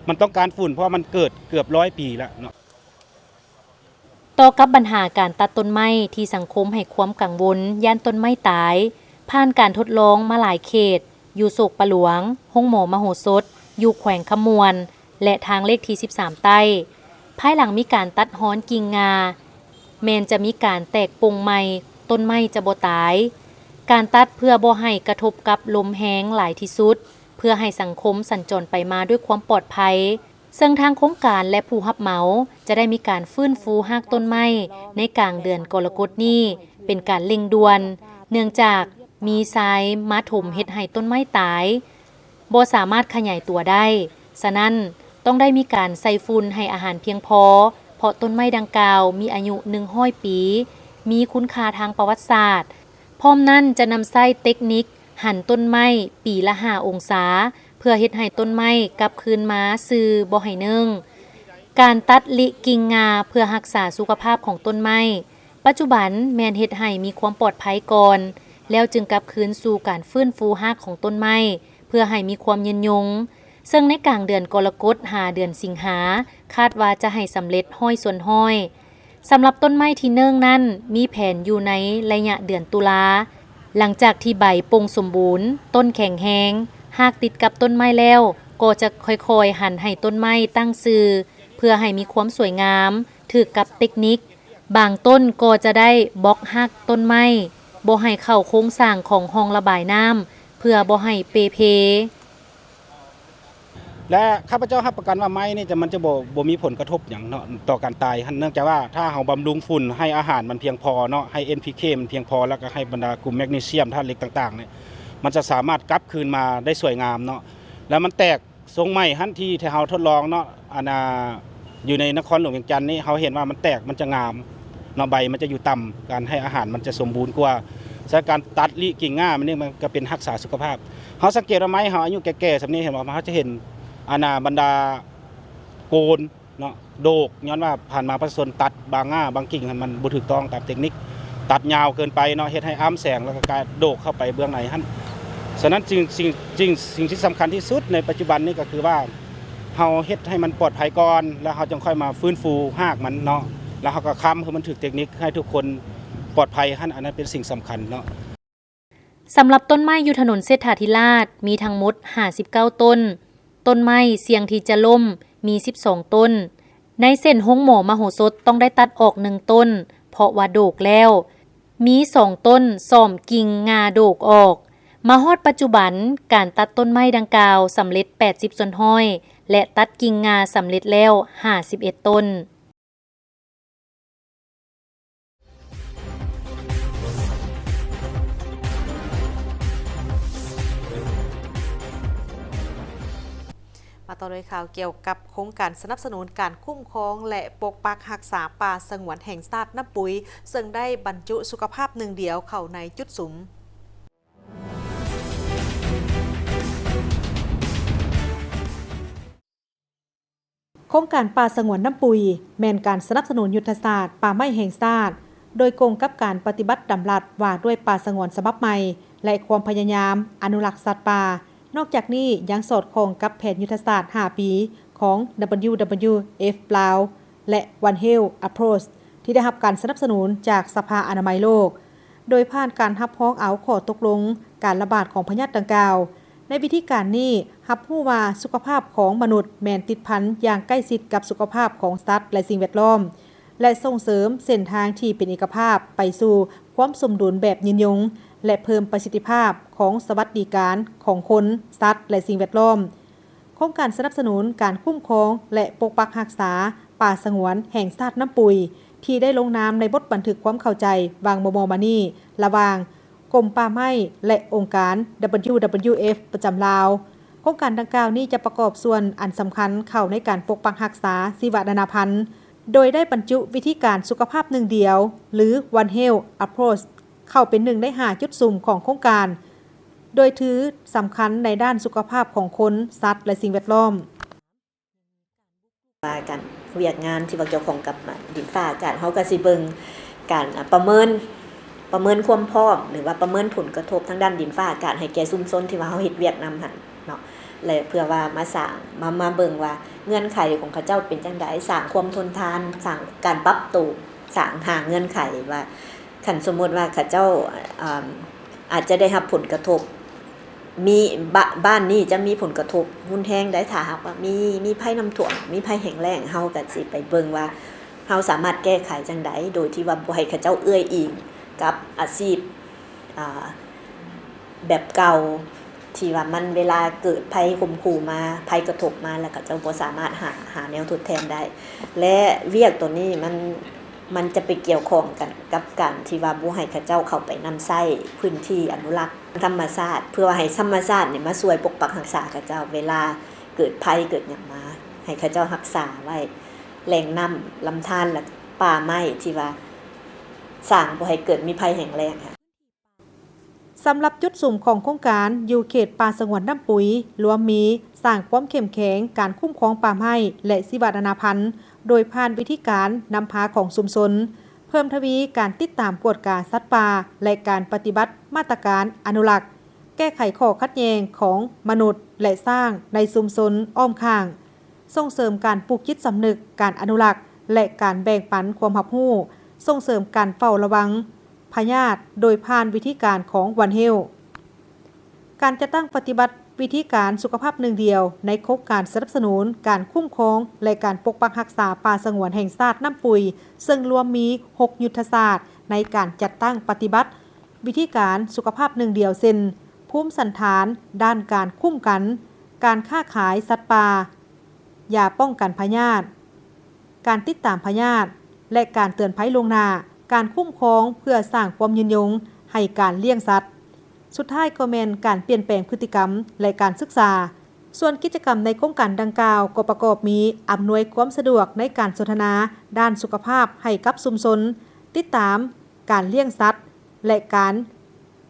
มันต้องการฝุ่นเพราะมันเกิดเกือบ100 ปีแล้วเนาะต่อกับปัญหาการตัดต้นไม้ที่สังคมให้ความกังวลย่านต้นไม้ตายผ่านการทดลองมาหลายเขตอยู่โศกปะหลวงห้องหมอมโหสถอยู่แขวงขมวนและทางเลขที่13ใต้ภายหลังมีการตัดฮ้อนกิ่งงาแม้นจะมีการแตกปงใหม่ต้นไม้จะบ่ตายการตัดเพื่อบ่ให้กระทบกับลมแห้งหลายที่สุดเพื่อให้สังคมสัญจรไปมาด้วยความปลอดภัยซึ่งทางโครงการและผู้รับเหมาจะได้มีการฟื้นฟูรากต้นไม้ในกลางเดือนกรกฎนี้เป็นการเร่งด่วนเนื่องจากมีทรายมาถมเฮ็ดให้ต้นไม้ตายบ่สามารถขยายตัวได้ฉะนั้นต้องได้มีการใส่ฝุ่นให้อาหารเพียงพอเพราะต้นไม้ดังกล่าวมีอายุ100 ปีมีคุณค่าทางประวัติศาสตร์พร้อมนั้นจะนำใช้เทคนิคหั่นต้นไม้ปีละ5 องศาเพื่อเฮ็ดให้ต้นไม้กลับคืนมาซื่อบ่ให้เนิ่งการตัดลิกิ่งงาเพื่อรักษาสุขภาพของต้นไม้ปัจจุบันแม่นเฮ็ดให้มีความปลอดภัยก่อนแล้วจึงกลับคืนสู่การฟื้นฟูรากของต้นไม้เพื่อให้มีความยืนยงซึ่งในกลางเดือนกรกฎหาเดือนสิงหาคาดว่าจะให้สำเร็จห้อยส่วนห้อยสำหรับต้นไม้ที่เนิ่งนั้นมีแผนอยู่ในระยะเดือนตุลาหลังจากที่ใบปงสมบูรณ์ต้นแข็งแรงหากติดกับต้นไม้แล้วก็จะค่อยๆหั่นให้ต้นไม้ตั้งซื่อเพื่อให้มีความสวยงามถือกับเทคนิคบางต้นก็จะได้บล็อกหักต้นไม้บ่ให้เข้าโครงสร้างของห้องระบายน้ำเพื่อบ่ให้เปเพและข้าพเจ้ารับประกันว่าไม้นี่มันจะบ่มีผลกระทบอย่างเนาะต่อการตายเนื่องจากว่าถ้าเราบำรุงฝุ่นให้อาหารมันเพียงพอเนาะให้ NPK มันเพียงพอแล้วก็ให้บรรดากลุ่มแมกนีเซียมธาตุเหล็กต่างๆเนี่ยมันจะสามารถกลับคืนมาได้สวยงามเนาะแล้วมันแตกทรงไม้ที่เราทดลองเนาะอยู่ในนครหลวงเวียงจันทน์นี่เราเห็นว่ามันแตกมันจะงามเนาะใบมันจะอยู่ต่ำการให้อาหารมันจะสมบูรณ์กว่าสถานการตัดลิกิ่งง่ามันนี่มันก็เป็นรักษาสุขภาพเราสังเกตว่าไม้เราอายุแก่ๆสำนี้เห็นว่าเราจะเห็นบรรดาโกนเนาะ โดกย้อนว่าผ่านมาประชาชนตัดบางง่าบางกิ่งมันบ่ถูกต้องตามเทคนิคตัดยาวเกินไปเนาะเฮ็ดให้อ้ํแสงแล้วก็กลายโดกเข้าไปเบื้องในหั่นฉะนั้นสิ่งที่สำคัญที่สุดในปัจจุบันนี้ก็คือว่าเฮาเฮ็ดให้มันปลอดภัยก่อนแล้วเฮาจึงค่อยมาฟื้นฟูรากมันเนาะแล้วเฮาก็ค้ำให้มันถูกเทคนิคให้ทุกคนปลอดภัยหั่นอันนั้นเป็นสิ่งสำคัญเนาะ สำหรับต้นไม้อยู่ถนนเศรษฐาธิราชมีทั้งหมด59ต้นต้นไม้เสี่ยงที่จะล่มมี12ต้นในเส้นห้องหมอมโหสถต้องได้ตัดออก1ต้นเพราะว่าโดกแล้วมี2ต้นซ่อมกิ่งงาโดกออกมาฮอดปัจจุบันการตัดต้นไม้ดังกล่าวสำเร็จ80ส่วนห้อยและตัดกิ่งงาสำเร็จแล้ว51ต้นมาต่อด้วยข่าวเกี่ยวกับโครงการสนับสนุนการคุ้มครองและปกปักรักษาป่าสงวนแห่งชาติน้ำปุ๋ยซึ่งได้บรรจุสุขภาพหนึ่งเดียวเข้าในจุดสุมโครงการป่าสงวนน้ำปุยแม่นการสนับสนุนยุทธศาสตร์ป่าไม้แห่งชาติโดยกงกับการปฏิบัติดำรัสว่าด้วยป่าสงวนฉบับใหม่และความพยายามอนุรักษ์สัตว์ป่านอกจากนี้ยังสอดคล้องกับแผนยุทธศาสตร์5ปีของ WWF ลาวและ One Health Approach ที่ได้รับการสนับสนุนจากสภาอนามัยโลกโดยผ่านการรับพ้องเอาข้อตกลงการระบาดของพยาธิดังกล่าวในวิธีการนี้รับรู้ว่าสุขภาพของมนุษย์แม่นติดพันอย่างใกล้ชิดกับสุขภาพของสัตว์และสิ่งแวดล้อมและส่งเสริมเส้นทางที่เป็นเอกภาพไปสู่ความสมดุลแบบยืนยงและเพิ่มประสิทธิภาพของสวัสดิการของคนสัตว์และสิ่งแวดล้อมโครงการสนับสนุนการคุ้มครองและปกปักรักษาป่าสงวนแห่งชาติน้ำปุยที่ได้ลงนามในบทบันทึกความเข้าใจวางมมานี่ระหว่างกรมป่าไม้และองค์การ WWF ประจำลาวโครงการดังกล่าวนี้จะประกอบส่วนอันสำคัญเข้าในการปกปักรักษาชีวนานาพันธุ์โดยได้บรรจุวิธีการสุขภาพหนึ่งเดียวหรือ One Health Approach เข้าเป็นหนึ่งใน5จุดสุ่มของโครงการโดยถือสำคัญในด้านสุขภาพของคนสัตว์และสิ่งแวดล้อมการเวียกงานที่เกี่ยวข้องกับดินฟ้าอากาศเฮาก็สิเบิ่งการประเมินความพร้อมหรือว่าประเมินผลกระทบทางด้านดินฟ้าอากาศให้แก่ชุมชนที่ว่าเฮาเฮ็ดเวียกนำหั่นเนาะและเพื่อว่ามาสร้างมาเบิ่งว่าเงื่อนไขของเขาเจ้าเป็นจังได๋สร้างความทนทานสร้างการปรับตัวสร้างหาเงื่อนไขว่าคันสมมุติว่าเขาเจ้าอาจจะได้รับผลกระทบมีบ้านนี้จะมีผลกระทบรุนแรงได้ถ้าหากว่ามีภัยน้ำท่วมมีภัยแห้งแล้งเฮาก็สิไปเบิ่งว่าเฮาสามารถแก้ไขจังได๋โดยที่ว่าบ่ให้เขาเจ้าเอื้อยอิงกับอาชีพแบบเก่าที่ว่ามันเวลาเกิดภัยข่มขู่มาภัยกระทบมาแล้วก็เจ้าบ่สามารถหาแนวทดแทนได้และเวียกตัวนี้มันจะไปเกี่ยวข้องกันกับการที่ว่าบ่ให้เขาเจ้าเข้าไปนำไส้พื้นที่อนุรักษ์ธรรมชาติเพื่อให้ธรรมชาติเนี่ยมาช่วยปกปักรักษาเขาเจ้าเวลาเกิดภัยเกิดหยังมาให้เขาเจ้ารักษาไว้แหล่งน้ำลำธารและป่าไม้ที่ว่าสร้างบ่ให้เกิดมีภัยแห้งแล้งค่ะสำหรับจุดสุ่มของโครงการอยู่เขตป่าสงวนน้ำปุ๋ยรวมมีสร้างความเข้มแข็งการคุ้มครองป่าไม้และชีวนานาพันธุ์โดยผ่านวิธีการนำพาของชุมชนเพิ่มทวีการติดตามกวดกาสัตว์ป่าและการปฏิบัติมาตรการอนุรักษ์แก้ไขข้อขัดแย้งของมนุษย์และสร้างในชุมชนอ้อมข้างส่งเสริมการปลูกจิตสำนึกการอนุรักษ์และการแบ่งปันความรับรู้ส่งเสริมการเฝ้าระวังพยาธิโดยผ่านวิธีการของ One Health การจะตั้งปฏิบัติวิธีการสุขภาพหนึ่งเดียวในโครงการสนับสนุนการคุ้มครองและการปกปักรักษาป่าสงวนแห่งชาติน้ำปุยซึ่งรวมมี6ยุทธศาสตร์ในการจัดตั้งปฏิบัติวิธีการสุขภาพหนึ่งเดียวเช่นภูมิสันฐานด้านการคุ้มกันการค้าขายสัตว์ป่ายาป้องกันพยาธิการติดตามพยาธิและการเตือนภัยล่วงหน้าการคุ้มครองเพื่อสร้างความยืนยงให้การเลี้ยงสัตว์สุดท้ายก็แม่นการเปลี่ยนแปลงพฤติกรรมและการศึกษาส่วนกิจกรรมในโครงการดังกล่าวก็ประกอบมีอำนวยความสะดวกในการสนทนาด้านสุขภาพให้กับชุมชนติดตามการเลี้ยงสัตว์และการ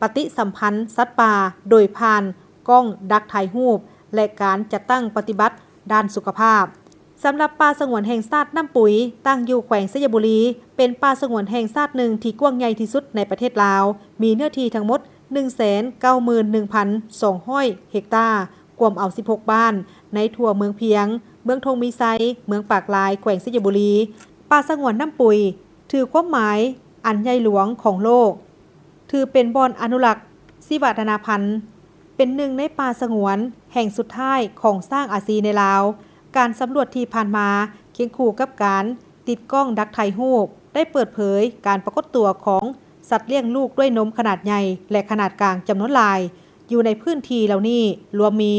ปฏิสัมพันธ์สัตว์ป่าโดยผ่านกล้องดักถ่ายรูปและการจัดตั้งปฏิบัติด้านสุขภาพ สำหรับป่าสงวนแห่งชาติน้ำปุ๋ยตั้งอยู่แขวงสยบุรีเป็นป่าสงวนแห่งชาติหนึ่งที่กว้างใหญ่ที่สุดในประเทศลาวมีเนื้อที่ทั้งหมด 191,200 เฮกตาร์กวมเอา 16 บ้านในทั่วเมืองเพียงเมืองทงมีไซเมืองปากลายแขวงสยบุรีป่าสงวนน้ำปุ๋ยถือความหมายอันใหญ่หลวงของโลกถือเป็นบ่อนอนุรักษ์ชีวนาพันธุ์เป็นหนึ่งในป่าสงวนแห่งสุดท้ายของสร้างอาซีในลาวการสำรวจที่ผ่านมาเคียงคู่กับการติดกล้องดักถ่ายรูปได้เปิดเผยการปรากฏตัวของสัตว์เลี้ยงลูกด้วยนมขนาดใหญ่และขนาดกลางจำนวนหลายอยู่ในพื้นที่เหล่านี้รวมมี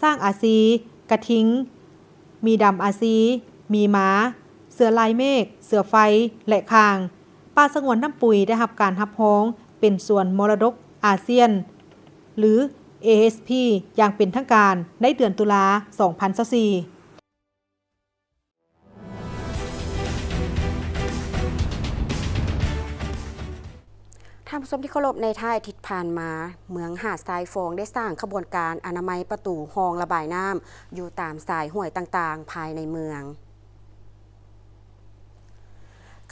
สร้างอาซีกระทิงมีดำอาซีมีหมาเสือลายเมฆเสือไฟและคางป่าสงวนน้ำปุ๋ยได้รับการรับรองเป็นส่วนมรดกอาเซียนหรือ ASP อย่างเป็นทางการในเดือนตุลา 2024ท่านผู้ชมที่เคารพในท้ายอาทิตย์ผ่านมาเมืองหาดทรายฟองได้สร้างขบวนการอนามัยประตูคลองระบายน้ำอยู่ตามสายห้วยต่างๆภายในเมือง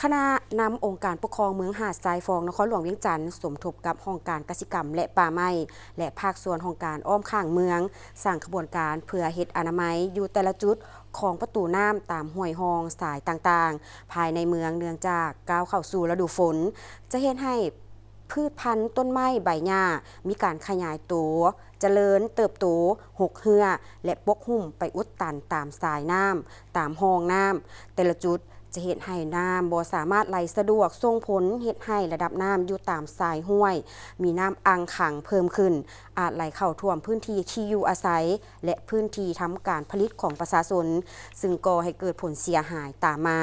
คณะนำองค์การปกครองเมืองหาดทรายฟองนครหลวงเวียงจันทร์สมทบกับห้องการกสิกรรมและป่าไม้และภาคส่วนห้องการอ้อมข้างเมืองสร้างขบวนการเพื่อเฮ็ดอนามัยอยู่แต่ละจุดของประตูน้ำตามห้วยห้องสายต่างๆภายในเมืองเนื่องจากก้าวเข้าสู่ฤดูฝนจะเฮ็ดให้พืชพันธุ์ต้นไม้ใบหญ้ามีการขยายตัวเจริญเติบโตหกเหือและปกหุ้มไปอุดตันตามสายน้ำตามห้องน้ำแต่ละจุดจะเฮ็ดให้น้ำบ่สามารถไหลสะดวกส่งผลเฮ็ดให้ระดับน้ำอยู่ตามสายห้วยมีน้ำอังขังเพิ่มขึ้นอาจไหลเข้าท่วมพื้นที่ที่อยู่อาศัยและพื้นที่ทำการผลิตของประชาชนซึ่งก่อให้เกิดผลเสียหายตามมา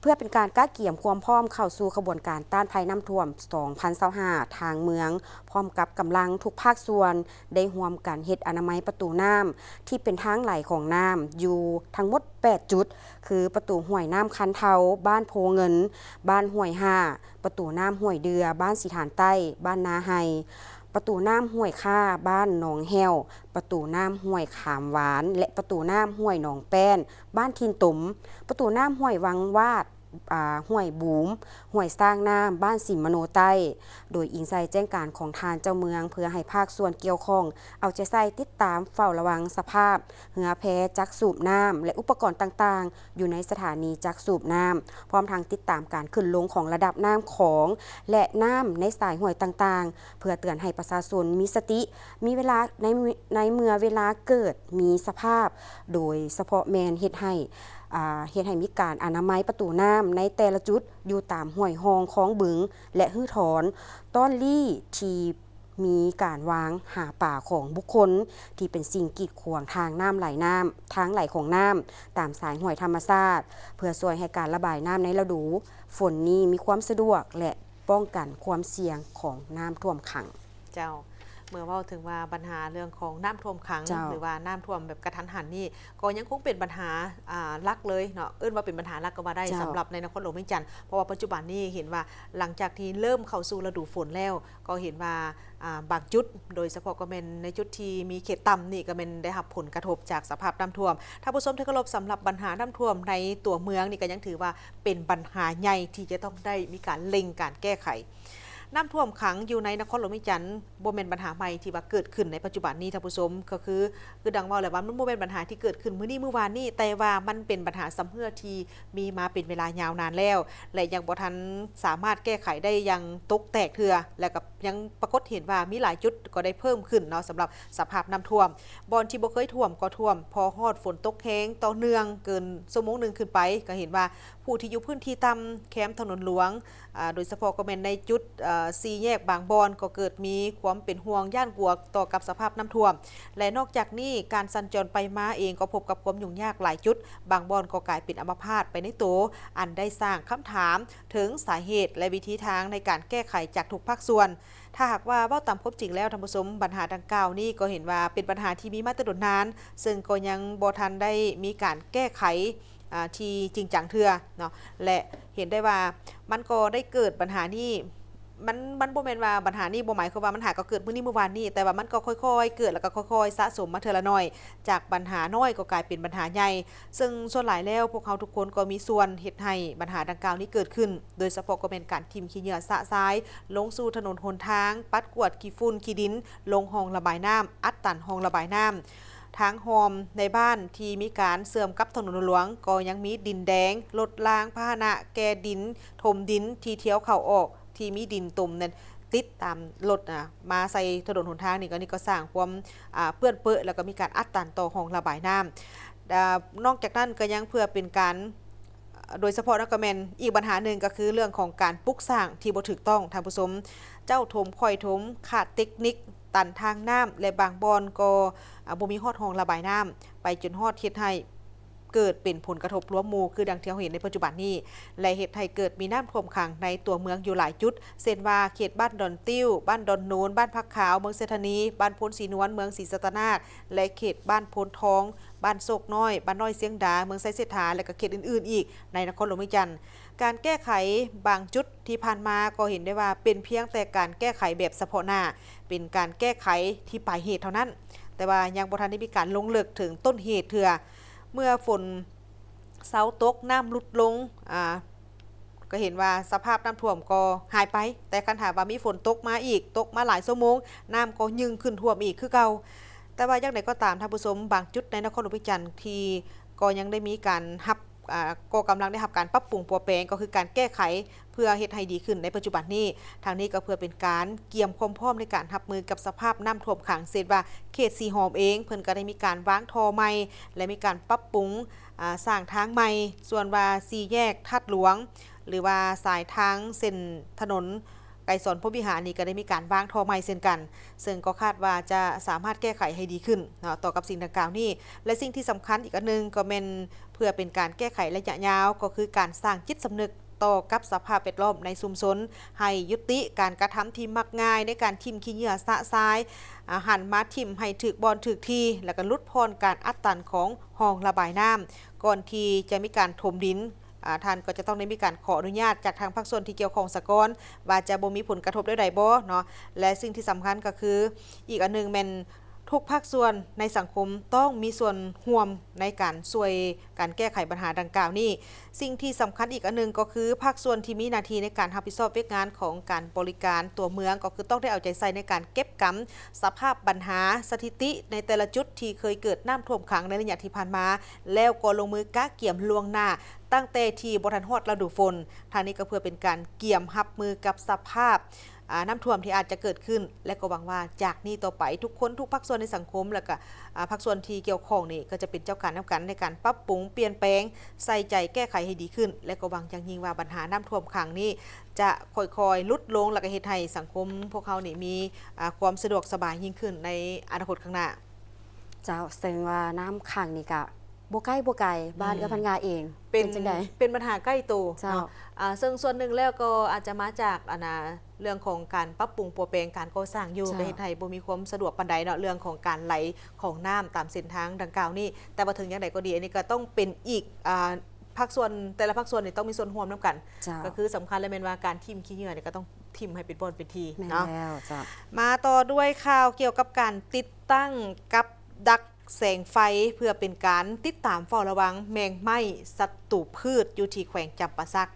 เพื่อเป็นการก้าเกี่ยมความพร้อมเข้าสู่ขบวนการต้านภัยน้ำท่วม 2025 ทางเมืองพร้อมกับกำลังทุกภาคส่วนได้ร่วมกันเฮ็ดอนามัยประตูน้ำที่เป็นทางไหลของน้ำอยู่ทั้งหมด 8 จุดคือประตูห้วยน้ำคันเทาบ้านโพเงินบ้านห้วยห้าประตูน้ำห้วยเดือบ้านสีฐานใต้บ้านนาไฮประตูน้ำห้วยค่าบ้านหนองแห้วประตูน้ำห้วยขามหวานและประตูน้ำห้วยหนองแป้นบ้านทินตุ่มประตูน้ำห้วยวังวาดห้วยบูมห้วยสร้างน้ำบ้านสิมโนใต้โดยอิงใส่แจ้งการของทานเจ้าเมืองเพื่อให้ภาคส่วนเกี่ยวข้องเอาใจใส่ติดตามเฝ้าระวังสภาพเหือแพจักสูบน้ำและอุปกรณ์ต่างๆอยู่ในสถานีจักสูบน้ำพร้อมทางติดตามการขึ้นลงของระดับน้ำของและน้ำในสายห้วยต่างๆเพื่อเตือนให้ประชาชนมีสติมีเวลาในเมื่อเวลาเกิดมีสภาพโดยเฉพาะแมนเฮ็ดให้มีการอนามัยประตูน้ำในแต่ละจุดอยู่ตามห้วยหองคลองบึงและฮื้อถอนต้อนลี่ที่มีการวางหาป่าของบุคคลที่เป็นสิ่งกีดขวางทางน้ำไหลทางไหลของน้ำตามสายห้วยธรรมชาติเพื่อช่วยให้การระบายน้ำในฤดูฝนนี้มีความสะดวกและป้องกันความเสี่ยงของน้ำท่วมขังเจ้าเมื่อว่าถึงว่าปัญหาเรื่องของน้ำท่วมขังหรือว่าน้ำท่วมแบบกระทันหันนี่ก็ยังคงเป็นปัญหาลักเลยเนาะว่าเป็นปัญหาลักก็ว่าได้สำหรับในนครหลวงเวียงจันทร์เพราะว่าปัจจุบันนี้เห็นว่าหลังจากที่เริ่มเข้าสู่ฤดูฝนแล้วก็เห็นว่าบางจุดโดยเฉพาะก็เป็นในจุดที่มีเขตต่ำนี่ก็เป็นได้รับผลกระทบจากสภาพน้ำท่วมถ้าผู้ชมที่เคารพสำหรับปัญหาน้ำท่วมในตัวเมืองนี่ก็ยังถือว่าเป็นปัญหาใหญ่ที่จะต้องได้มีการเล็งการแก้ไขน้ำท่วมขังอยู่ในนครหลวงเวียงจันทร์บ่แม่นปัญหาใหม่ที่ว่าเกิดขึ้นในปัจจุบันนี้ท่านผู้ชมก็คือดังว่าแล้วว่ามันบ่แม่นปัญหาที่เกิดขึ้นมื้อนี้มื้อวานนี้แต่ว่ามันเป็นปัญหาซ้ำเฮือที่มีมาเป็นเวลายาวนานแล้วและยังบ่ทันสามารถแก้ไขได้อย่างตกแตกเทื่อและกับยังปรากฏเห็นว่ามีหลายจุดก็ได้เพิ่มขึ้นเนาะสำหรับสภาพน้ำท่วมบ่อนที่บ่เคยท่วมก็ท่วมพอฮอดฝนตกแห้งต่อเนื่องเกินชั่วโมงนึงขึ้นไปก็เห็นว่าผู้ที่อยู่พื้นที่ต่ำแคมป์ถนนหลวงโดยเฉพาะก็แม่นในจุด4 แยกบางบอนก็เกิดมีความเป็นห่วงย่านกลัวต่อกับสภาพน้ำท่วมและนอกจากนี้การสัญจรไปมาเองก็พบกับความยุ่งยากหลายจุดบางบอนก็กลายเป็นอัมพาตไปในตัวอันได้สร้างคำถามถึงสาเหตุและวิธีทางในการแก้ไขจากทุกภาคส่วนถ้าหากว่าเว้าตามความจริงแล้วท่านผู้ชมปัญหาดังกล่าวนี้ก็เห็นว่าเป็นปัญหาที่มีมาแต่นานซึ่งก็ยังบ่ทันได้มีการแก้ไขที่จริงจังเทื่อเนาะและเห็นได้ว่ามันก็ได้เกิดปัญหานี้ มันบ่แม่นว่าปัญหานี้บ่หมายความว่ามันหาก็เกิดมื้อนี้เมื่อวานนี้แต่ว่ามันก็ค่อยๆเกิดแล้วก็ค่อยๆสะสมมาเทื่อละน้อยจากปัญหาน้อยก็กลายเป็นปัญหาใหญ่ซึ่งส่วนหลายแล้วพวกเขาทุกคนก็มีส่วนเฮ็ดให้ปัญหาดังกล่าวนี้เกิดขึ้นโดยเฉพาะก็เป็นการทิ่มขี้เหงื่อสะทรายลงสู่ถนนหนทางปัดกวาดขี้ฝุ่นขี้ดินลงห้องระบายน้ำอัดตันห้องระบายน้ำทางโฮมในบ้านที่มีการเสื่อมกับถนนหลวงก็ยังมีดินแดงรถล้างพาหนะแกดินถมดินที่เที่ยวเข้าออกที่มีดินตุ่มนั้นติดตามรถมาใส่ถนนหนทางนี่ก็สร้างความเปื้อนเปื้อนแล้วก็มีการอัดตันต่อห้องระบายน้ำนอกจากนั้นก็ยังเพื่อเป็นการโดยเฉพาะนักแมนอีกปัญหาหนึ่งก็คือเรื่องของการปลุกสร้างที่บ่ถูกต้องท่านผู้ชมเจ้าถมคอยถมขาดเทคนิคตันทางน้ำและบางบอนก็บ่มีฮอดห้องระบายน้ำไปจนฮอดเฮ็ดให้เกิดเป็นผลกระทบร่วมหมู่คือดังที่เราเห็นในปัจจุบันนี้และเหตุให้เกิดมีน้ำท่วมขังในตัวเมืองอยู่หลายจุดเช่นว่าเขตบ้านดอนติ้วบ้านดอนโนนบ้านพักขาวเมืองเศรษฐนีบ้านโพนศรีนวลเมืองศรีสัตนาคและเขตบ้านโพนทองบ้านโศกน้อยบ้านน้อยเสียงดาเมืองไซเสถาและก็เขตอื่นๆอีกในนครหลวงวิจันทร์การแก้ไขบางจุดที่ผ่านมาก็เห็นได้ว่าเป็นเพียงแต่การแก้ไขแบบเฉพาะหน้าเป็นการแก้ไขที่ปลายเหตุเท่านั้นแต่ว่ายังบ่ทันได้มีการลงลึกถึงต้นเหตุเถื่อเมื่อฝนเสาตกน้ำลดลงก็เห็นว่าสภาพน้ำท่วมก็หายไปแต่คันถามว่ามีฝนตกมาอีกตกมาหลายชั่วโมงน้ำก็ยึงขึ้นท่วมอีกคือเก่าแต่ว่าอย่างไรก็ตามท่านผู้ชมบางจุดในนครหลวงวิจันทร์ที่ก็ยังได้มีการก็กำลังได้รับการปรับปรุงปรับแปลงก็คือการแก้ไขเพื่อเฮ็ดให้ดีขึ้นในปัจจุบันนี้ทางนี้ก็เพื่อเป็นการเกี่ยมความพร้อมในการรับมือกับสภาพน้ำท่วมขังเช่นว่าเขตสีหอมเองเพิ่นก็ได้มีการวางท่อใหม่และมีการปรับปรุงสร้างทางใหม่ส่วนว่าสี่แยกทัดหลวงหรือว่าสายทางเส้นถนนไกรสอนพรหมวิหารนี่ก็ได้มีการวางท่อใหม่เช่นกันซึ่งก็คาดว่าจะสามารถแก้ไขให้ดีขึ้นต่อกับสิ่งดังกล่าวนี้และสิ่งที่สำคัญอีกอันนึงก็เป็นเพื่อเป็นการแก้ไขระยะยาวก็คือการสร้างจิตสำนึกต่อกับสภาพแวดล้อมในชุมชนให้ยุติการกระทำที่มักง่ายในการทิ่มขี้เหงื่อสะทรายหันมาทิ่มให้ถึกบอลถึกทีแล้วก็ลดพรการอัดตันของห้องระบายน้ำก่อนที่จะมีการถมดินท่านก็จะต้องได้มีการขออนุญาตจากทางภาคส่วนที่เกี่ยวข้องสะก่อนว่าจะบ่มีผลกระทบใดบ่เนาะและสิ่งที่สำคัญก็คืออีกอันนึงแม่นทุกภาคส่วนในสังคมต้องมีส่วนร่วมในการช่วยการแก้ไขปัญหาดังกล่าวนี้สิ่งที่สำคัญอีกอันนึงก็คือภาคส่วนที่มีหน้าที่ในการรับผิดชอบเรื่องงานของการบริการตัวเมืองก็คือต้องได้เอาใจใส่ในการเก็บกำสภาพปัญหาสถิติในแต่ละจุดที่เคยเกิดน้ำท่วมขังในระยะที่ผ่านมาแล้วก็ลงมือกะเกี่ยมล่วงหน้าตั้งแต่ที่บ่ทันฮอดฤดูฝนทางนี้ก็เพื่อเป็นการเกี่ยมรับมือกับสภาพน้ำท่วมที่อาจจะเกิดขึ้นและก็หวังว่าจากนี้ต่อไปทุกคนทุกภาคส่วนในสังคมแล้วก็ภาคส่วนที่เกี่ยวข้องนี่ก็จะเป็นเจ้าการนำกันในการปรับปรุงเปลี่ยนแปลงใส่ใจแก้ไขให้ดีขึ้นและก็หวังอย่างยิ่งว่าปัญหาน้ำท่วมขังนี้จะค่อยๆลดลงและก็เฮ็ดให้สังคมพวกเขานี่มีความสะดวกสบายยิ่งขึ้นในอนาคตข้างหน้าเจ้าซึ่งว่าน้ำขังนี่ก็บ่ใกล้บ่ไกลบ้านเอื้อพันงาเองเป็นจังได๋เป็นปัญหาใกล้ตัว เจ้าซึ่งส่วนหนึ่งแล้วก็อาจจะมาจากเรื่องของการปรับปรุงปรับแปลงการก่อสร้างอยู่ในประเทศไทยบ่มีความสะดวกปานใดเนาะเรื่องของการไหลของน้ำตามเส้นทางดังกล่าวนี้แต่ว่าถึงอย่างไรก็ดีอันนี้ก็ต้องเป็นอีกภาคส่วนแต่ละภาคส่วนนี่ต้องมีส่วนร่วมนำกันก็คือสำคัญเลยแม่นว่าการทิ่มขี้เหงื่อนี่ก็ต้องทิ่มให้เป็นบอนเป็นทีเนาะมาต่อด้วยข่าวเกี่ยวกับการติดตั้งกับดักแสงไฟเพื่อเป็นการติดตามเฝ้าระวังแมงไหม้ศัตรูพืชอยู่ที่แขวงจำปาสัก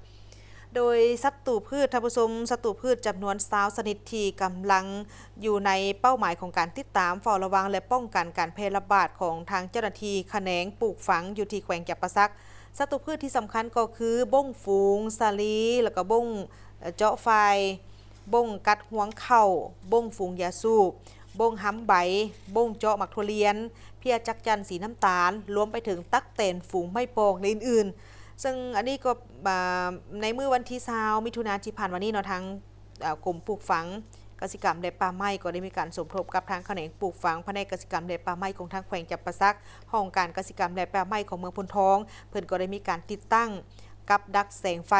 โดยศัตรูพืชท่านผู้ชมศัตรูพืชจำนวน20ชนิดที่กำลังอยู่ในเป้าหมายของการติดตามเฝ้าระวังและป้องกันการแพร่ระบาดของทางเจ้าหน้าที่แขนงปลูกฝังอยู่ที่แขวงจำปาสักศัตรูพืชที่สำคัญก็คือบ้งฝูงสาลีแล้วก็บ้งเจาะไฟบ้งกัดหวงเข่าบ้งฝูงยาสูบบ้งห้ำใบบ้งเจาะหมักทุเรียนเพียจักจันสีน้ำตาลรวมไปถึงตักเตนฝูงไม่ปองในอื่นๆซึ่งอันนี้ก็ในเมื่อวันที่20มิถุนายนที่ผ่านมานี้เนาะทางกรมปลูกฝังกสิกรรมและป่าไม้ก็ได้มีการสมทบกับทางแขนงปลูกฝังแผนกกสิกรรมและป่าไม้ของทางแขวงจำปาสักห้องการกสิกรรมและป่าไม้ของเมืองพนทองเพิ่นก็ได้มีการติดตั้งกับดักแสงไฟ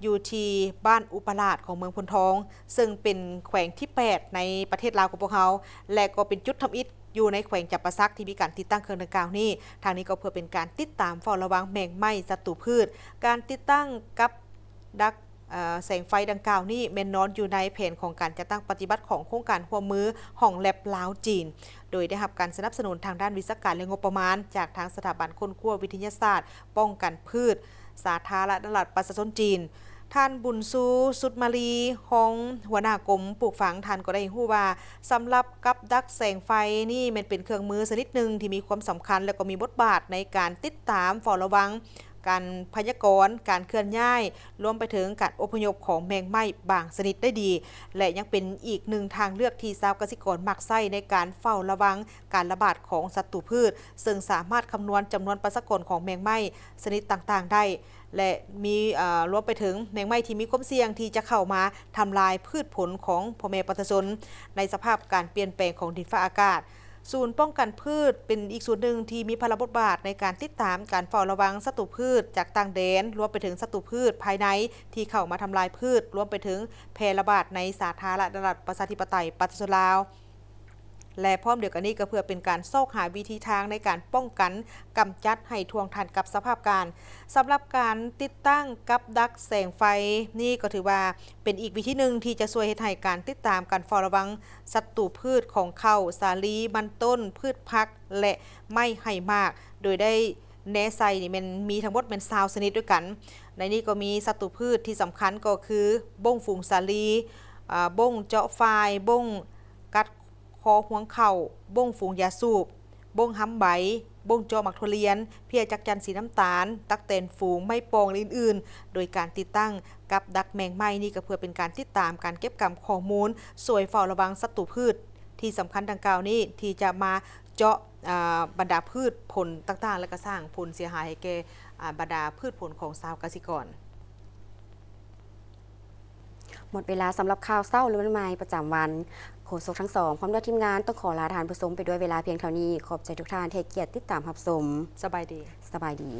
อยู่ที่บ้านอุปราชของเมืองพนทองซึ่งเป็นแขวงที่8ในประเทศลาวของพวกเขาและก็เป็นจุดทำอิฐอยู่ในแขวงจำปาสักที่มีการติดตั้งเครื่องดังกล่าวนี้ทางนี้ก็เพื่อเป็นการติดตามเฝ้าระวังแมงไหม้ศัตรูพืชการติดตั้งกับดัก แสงไฟดังกล่าวนี้แม่นนอนอยู่ในแผนของการจัดตั้งปฏิบัติของโครงการหัวมือห้องแลบลาวจีนโดยได้รับการสนับสนุนทางด้านวิศวการและงบประมาณจากทางสถาบันค้นคว้าวิทยาศาสตร์ป้องกันพืชสาธารณรัฐประชาชนจีนท่านบุญซูสุดมาลีของหัวหน้ากรมปลูกฝังท่านก็ได้ฮู้ว่าสำหรับกับดักแสงไฟนี่มันเป็นเครื่องมือชนิดหนึ่งที่มีความสำคัญและก็มีบทบาทในการติดตามเฝ้าระวังการพยากรณ์การเคลื่อนย้ายรวมไปถึงการอพยพของแมงไหม้บางชนิดได้ดีและยังเป็นอีกหนึ่งทางเลือกที่ชาวเกษตรกรมักใช้ในการเฝ้าระวังการระบาดของศัตรูพืชซึ่งสามารถคำนวณจำนวนประชากรของแมงไหม้ชนิดต่างๆได้และมีรวมไปถึงแมงไหม้ที่มีความเสี่ยงที่จะเข้ามาทำลายพืชผลของพ่อแม่ประชาชนในสภาพการเปลี่ยนแปลงของดินฟ้าอากาศศูนย์ป้องกันพืชเป็นอีกส่วนหนึ่งที่มีพลบทบาทในการติดตามการเฝ้าระวังศัตรูพืชจากต่างแดนรวมไปถึงศัตรูพืชภายในที่เข้ามาทำลายพืชรวมไปถึงแพร่ระบาดในสาธารณรัฐประชาธิปไตยประชาชนลาวและพร้อมเดียวกันนี้ก็เพื่อเป็นการซอกหาวิธีทางในการป้องกันกำจัดให้ทวงทันกับสภาพการสำหรับการติดตั้งกับดักแสงไฟนี่ก็ถือว่าเป็นอีกวิธีหนึ่งที่จะช่วยให้การติดตามการเฝ้าระวังศัตรูพืชของข้าวสาลีมันต้นพืชพักและไม่ให้มากโดยได้แนไซนี่มันมีทั้งหมดเป็น20ชนิดด้วยกันในนี้ก็มีศัตรูพืชที่สำคัญก็คือบ้งฝูงสาลีบ้งเจาะไฟบ้งกัดคอห่วงเข่าบ้งฝูงยาสูบบ้งห้ำใบ บ่งจอหมักทุเรียนเพียจักจันสีน้ำตาลตักเตนฝูงไม่ปองอื่นๆโดยการติดตั้งกับดักแมงไหม้นี่ก็เพื่อเป็นการติดตามการเก็บกำข้อมูลสวยเฝ้าระวังศัตรูพืชที่สำคัญดังกล่าวนี้ที่จะมาเจาะบรรดาพืชผลต่างๆและก็สร้างผลเสียหายให้แก่บรรดาพืชผลของชาวเกษตรกรหมดเวลาสำหรับข่าวเศร้าหรือวันใหม่ประจำวันโฆษกทั้งสองพร้อมด้วยทีมงานต้องขอลาทานผู้ชมไปด้วยเวลาเพียงเท่านี้ขอบใจทุกท่านที่ให้เกียรติติดตามรับชมสบายดี